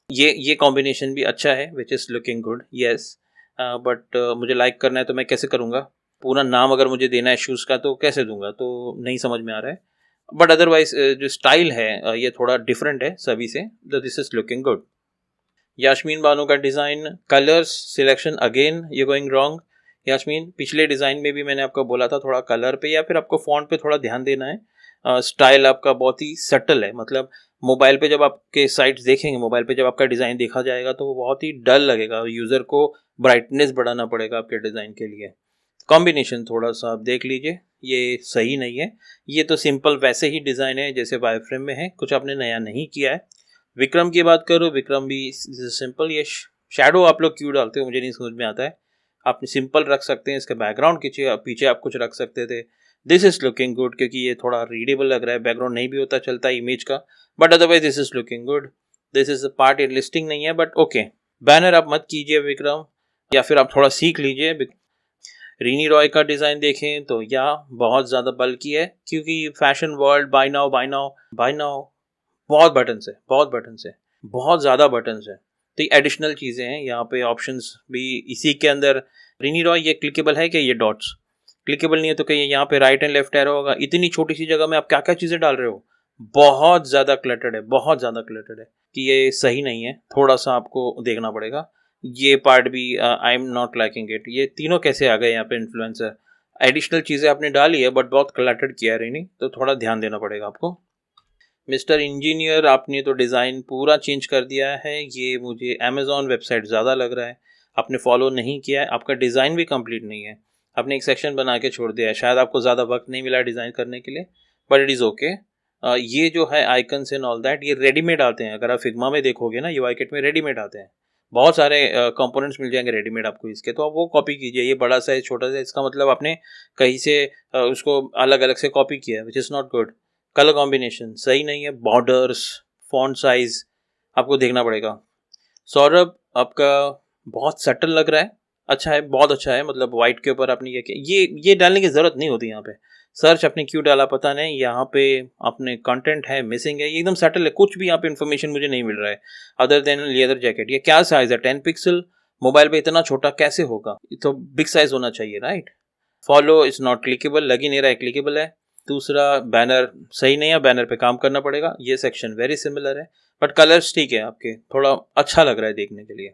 ये कॉम्बिनेशन भी अच्छा है which is looking good yes, but मुझे लाइक करना है तो मैं कैसे करूँगा? पूरा नाम अगर मुझे देना है शूज़ का तो कैसे दूंगा? तो नहीं समझ में आ रहा है। बट अदरवाइज जो स्टाइल है ये थोड़ा डिफरेंट है सभी से, तो this is looking good. Yasmin Bano का डिज़ाइन कलर्स सिलेक्शन अगेन ये गोइंग रॉन्ग। यास्मीन पिछले डिज़ाइन में भी मैंने आपको बोला था थोड़ा कलर पे या फिर आपको फॉन्ट पे थोड़ा ध्यान देना है। स्टाइल आपका बहुत ही सटल है, मतलब मोबाइल पे जब आपके साइट्स देखेंगे, मोबाइल पे जब आपका डिज़ाइन देखा जाएगा तो वो बहुत ही डल लगेगा, यूज़र को ब्राइटनेस बढ़ाना पड़ेगा आपके डिज़ाइन के लिए। कॉम्बिनेशन थोड़ा सा आप देख लीजिए, ये सही नहीं है। ये तो सिंपल वैसे ही डिज़ाइन है जैसे वाई फ्रेम में है, कुछ आपने नया नहीं किया है। विक्रम की बात करो, विक्रम भी सिंपल, ये शैडो आप लोग क्यों डालते हो मुझे नहीं समझ में आता है। आप सिंपल रख सकते हैं, इसके बैकग्राउंड के पीछे आप कुछ रख सकते थे। दिस इज लुकिंग गुड क्योंकि ये थोड़ा रीडेबल लग रहा है, बैकग्राउंड नहीं भी होता चलता इमेज का, but otherwise this is looking good. This is part in listing नहीं है बट ओके। बैनर आप मत कीजिए विक्रम, या फिर आप थोड़ा सीख लीजिए। रीनी रॉय का डिज़ाइन देखें तो या बहुत ज़्यादा बल्कि है, क्योंकि fashion world by now by now by now, बहुत बटन्स है, बहुत बटन्स है, बहुत ज़्यादा बटन्स है। तो ये एडिशनल चीज़ें हैं यहाँ पे, ऑप्शंस भी इसी के अंदर। रीनी रॉय ये क्लिकेबल है कि ये डॉट्स क्लिकेबल नहीं है, तो कहीं यहाँ पे राइट एंड लेफ्ट एरो होगा, इतनी छोटी सी जगह में आप क्या क्या चीज़ें डाल रहे हो, बहुत ज़्यादा क्लटर्ड है, बहुत ज़्यादा क्लटर्ड है, कि ये सही नहीं है, थोड़ा सा आपको देखना पड़ेगा। ये पार्ट भी I am not liking it. ये तीनों कैसे आ गए यहाँ पे इन्फ्लुएंसर, एडिशनल चीज़ें आपने डाली है बट बहुत क्लटर्ड किया है रीनी, तो थोड़ा ध्यान देना पड़ेगा आपको। मिस्टर इंजीनियर आपने तो डिज़ाइन पूरा चेंज कर दिया है, ये मुझे अमेज़ॉन वेबसाइट ज़्यादा लग रहा है, आपने फॉलो नहीं किया है, आपका डिज़ाइन भी कंप्लीट नहीं है, आपने एक सेक्शन बना के छोड़ दिया है, शायद आपको ज़्यादा वक्त नहीं मिला डिज़ाइन करने के लिए, बट इट इज़ ओके। ये जो है आइकन्स एंड ऑल दैट ये रेडीमेड आते हैं, अगर आप फिग्मा में देखोगे ना यूआई किट में रेडीमेड आते हैं, बहुत सारे कंपोनेंट्स मिल जाएंगे रेडीमेड आपको इसके, तो आप वो कॉपी कीजिए। ये बड़ा साइज छोटा साइज, इसका मतलब आपने कहीं से उसको अलग अलग से कॉपी किया है, which is not good. Colour combination सही नहीं है, बॉर्डर्स, फॉन्ट साइज आपको देखना पड़ेगा। सौरभ आपका बहुत सटल लग रहा है, अच्छा है, बहुत अच्छा है। मतलब व्हाइट के ऊपर आपने ये डालने की ज़रूरत नहीं होती यहाँ पे। सर्च आपने क्यों डाला पता नहीं, यहाँ पे आपने कंटेंट है, मिसिंग है, ये एकदम सटल है, कुछ भी यहाँ पे इन्फॉर्मेशन मुझे नहीं मिल रहा है अदर देन लेदर जैकेट। ये क्या साइज़ है, 10 पिक्सल, मोबाइल पे इतना छोटा कैसे होगा? ये तो बिग साइज़ होना चाहिए, right? Follow is not clickable, लग ही नहीं रहा है क्लिकेबल है। दूसरा बैनर सही नहीं है, बैनर पे काम करना पड़ेगा। ये सेक्शन वेरी सिमिलर है, बट कलर्स ठीक है आपके, थोड़ा अच्छा लग रहा है देखने के लिए।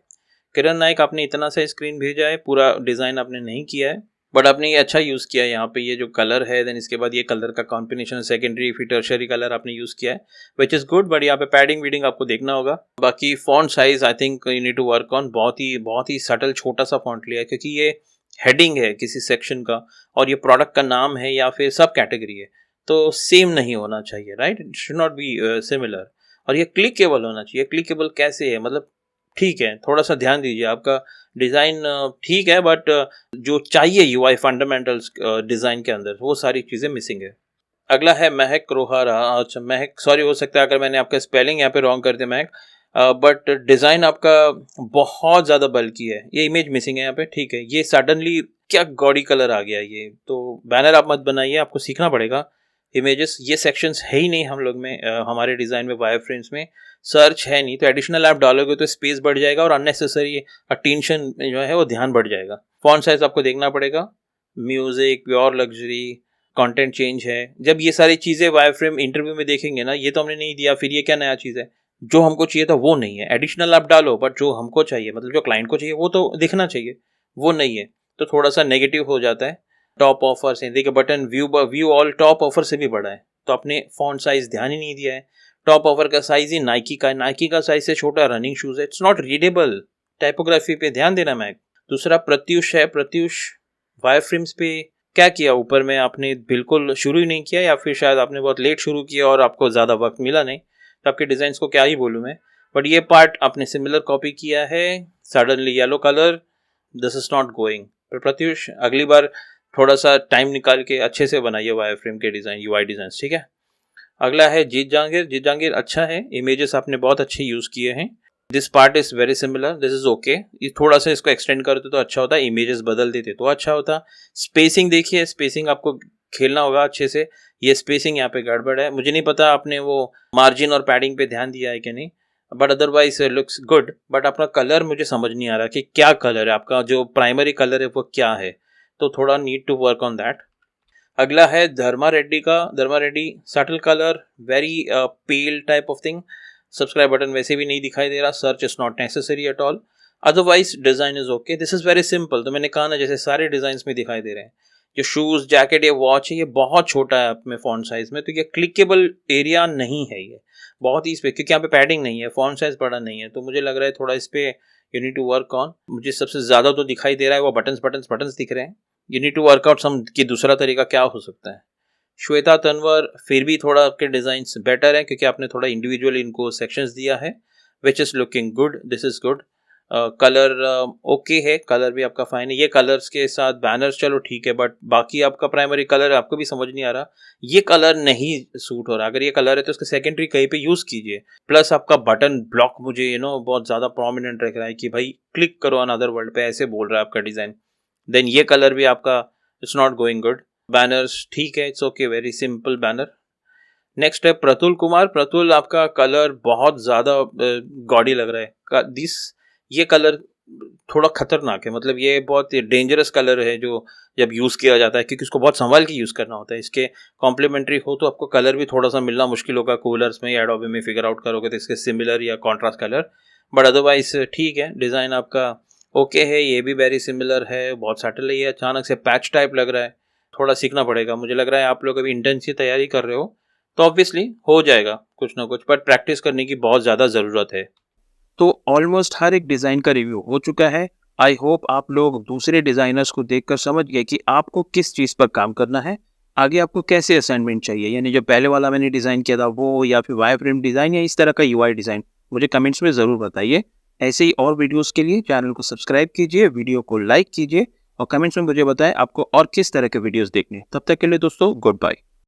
किरण नाइक, आपने इतना सा स्क्रीन भेजा है, पूरा डिज़ाइन आपने नहीं किया है, बट आपने ये अच्छा यूज़ किया है। यहाँ पे ये जो कलर है, देन इसके बाद ये कलर का कॉम्बिनेशन, सेकेंडरी फिर टर्शियरी कलर आपने यूज़ किया है, विच इज़ गुड। बट यहाँ पे पैडिंग वीडिंग आपको देखना होगा। बाकी font size I think you need to work on. बहुत ही सटल छोटा सा फॉन्ट लिया है, क्योंकि ये हेडिंग है किसी सेक्शन का और ये प्रोडक्ट का नाम है या फिर सब कैटेगरी है, तो सेम नहीं होना चाहिए, right? It should not be similar. और ये क्लिकेबल होना चाहिए। क्लिकेबल कैसे है, मतलब ठीक है, थोड़ा सा ध्यान दीजिए। आपका डिज़ाइन ठीक है, बट जो चाहिए यूआई फंडामेंटल्स डिज़ाइन के अंदर, वो सारी चीज़ें मिसिंग है। अगला है महक रोहारा। अच्छा महक, सॉरी, हो सकता है अगर मैंने आपका स्पेलिंग यहाँ पे रॉन्ग कर दिया महक, बट डिज़ाइन आपका बहुत ज़्यादा बल्की है। ये इमेज मिसिंग है यहाँ पे, ठीक है। ये सडनली क्या गॉडी कलर आ गया, ये तो बैनर आप मत बनाइए, आपको सीखना पड़ेगा इमेजेस। ये सेक्शंस है ही नहीं हम लोग में, हमारे डिज़ाइन में वायर फ्रेम्स में सर्च है नहीं, तो एडिशनल आप डालोगे तो स्पेस बढ़ जाएगा और अननेसेसरी अटेंशन जो है वो ध्यान बढ़ जाएगा। फॉन्ट साइज आपको देखना पड़ेगा। Music, pure luxury, content change है। जब ये सारी चीज़ें वायर फ्रेम इंटरव्यू में देखेंगे ना, ये तो हमने नहीं दिया, फिर ये क्या नया चीज़ है, जो हमको चाहिए था वो नहीं है। एडिशनल आप डालो, बट जो हमको चाहिए, मतलब जो क्लाइंट को चाहिए, वो तो दिखना चाहिए, वो नहीं है, तो थोड़ा सा नेगेटिव हो जाता है। टॉप ऑफर से देखिए, button view all top offer से भी बड़ा है, तो आपने फॉन्ट साइज ध्यान ही नहीं दिया है। टॉप ऑफर का साइज ही नाइकी का है, नाइकी का साइज से छोटा रनिंग शूज है, इट्स नॉट रीडेबल। टाइपोग्राफी पे ध्यान देना। मैं दूसरा प्रत्युष है। प्रत्युष वायर फ्रेम्स पे क्या किया, ऊपर में आपने बिल्कुल शुरू ही नहीं किया, या फिर शायद आपने बहुत लेट शुरू किया और आपको ज़्यादा वक्त मिला नहीं, तो आपके डिज़ाइंस को क्या ही बोलूँ मैं। बट ये पार्ट आपने सिमिलर कॉपी किया है, suddenly yellow colour, this is not going. पर प्रत्युष, अगली बार थोड़ा सा टाइम निकाल के अच्छे से बनाइए वायर फ्रेम के डिज़ाइन, यूआई डिज़ाइन, ठीक है। अगला है जीत जहांगीर। जीत जहांगीर अच्छा है, इमेजेस आपने बहुत अच्छे यूज़ किए हैं। This part is very similar, this is okay. ये थोड़ा सा इसको एक्सटेंड करते तो अच्छा होता, इमेजेस बदल देते तो अच्छा होता। स्पेसिंग देखिए, स्पेसिंग आपको खेलना होगा अच्छे से। ये स्पेसिंग यहाँ पे गड़बड़ है। मुझे नहीं पता आपने वो मार्जिन और पैडिंग पे ध्यान दिया है कि नहीं, but otherwise looks good. But आपका कलर मुझे समझ नहीं आ रहा कि क्या कलर है आपका, जो प्राइमरी कलर है वो क्या है, तो थोड़ा need to work on that. अगला है धर्मा रेड्डी का। Dharma Reddy, subtle colour, very pale type of thing. Subscribe button वैसे भी नहीं दिखाई दे रहा, search is not necessary at all, otherwise design is okay. This is very simple, तो मैंने कहा ना, जैसे सारे डिजाइन में दिखाई दे रहे हैं। जो शूज, जैकेट या वॉच है, ये बहुत छोटा है अपने फॉन्ट साइज में, तो ये क्लिकेबल एरिया नहीं है, ये बहुत ही इस पे, क्योंकि यहाँ पे पैडिंग नहीं है, फॉन्ट साइज बड़ा नहीं है, तो मुझे लग रहा है थोड़ा इस पे you need to work on. मुझे सबसे ज्यादा तो दिखाई दे रहा है वो बटन्स बटन्स बटन्स दिख रहे हैं। यू नीड टू वर्कआउट सम कि दूसरा तरीका क्या हो सकता है। श्वेता तनवर, फिर भी थोड़ा आपके डिजाइन बेटर है, क्योंकि आपने थोड़ा इंडिविजुअली इनको सेक्शंस दिया है, which is looking good, this is good. Colour okay है, कलर भी आपका फाइन है। ये कलर्स के साथ बैनर्स चलो ठीक है, बट बाकी आपका प्राइमरी कलर आपको भी समझ नहीं आ रहा, ये कलर नहीं सूट हो रहा। अगर ये कलर है तो उसका सेकेंडरी कहीं पे यूज कीजिए। प्लस आपका बटन ब्लॉक मुझे बहुत ज्यादा प्रोमिनेंट रख रहा है कि भाई क्लिक करो अनदर वर्ल्ड पे, ऐसे बोल रहा है आपका डिजाइन। देन ये कलर भी आपका it's not going good. Banners ठीक है, it's okay, very simple banner. Next है प्रतुल कुमार। प्रतुल, आपका कलर बहुत ज़्यादा गॉडी लग रहा है। ये कलर थोड़ा खतरनाक है, मतलब ये बहुत डेंजरस कलर है जो जब यूज़ किया जाता है, क्योंकि इसको बहुत संभाल के यूज़ करना होता है। इसके कॉम्प्लीमेंट्री हो तो आपको कलर भी थोड़ा सा मिलना मुश्किल होगा, कूलर्स में या एडोबे में फिगर आउट करोगे तो इसके सिमिलर या कॉन्ट्रास्ट कलर, बट अदरवाइज ठीक है। डिज़ाइन आपका ओके है, ये भी वेरी सिमिलर है, बहुत सटल है। ये अचानक से पैच टाइप लग रहा है, थोड़ा सीखना पड़ेगा। मुझे लग रहा है आप लोग अभी इंटेंसिव तैयारी कर रहे हो, तो ऑब्वियसली हो जाएगा कुछ ना कुछ, बट प्रैक्टिस करने की बहुत ज़्यादा ज़रूरत है। तो ऑलमोस्ट हर एक डिज़ाइन का रिव्यू हो चुका है। आई होप आप लोग दूसरे डिज़ाइनर्स को देखकर समझ गए कि आपको किस चीज़ पर काम करना है, आगे आपको कैसे असाइनमेंट चाहिए, यानी जो पहले वाला मैंने डिज़ाइन किया था वो, या फिर वायर फ्रेम डिज़ाइन, या इस तरह का यूआई डिज़ाइन। मुझे कमेंट्स में ज़रूर बताइए। ऐसे ही और वीडियोज़ के लिए चैनल को सब्सक्राइब कीजिए, वीडियो को लाइक कीजिए और कमेंट्स में मुझे बताएं आपको और किस तरह के वीडियोज़ देखने। तब तक के लिए दोस्तों, गुड बाय।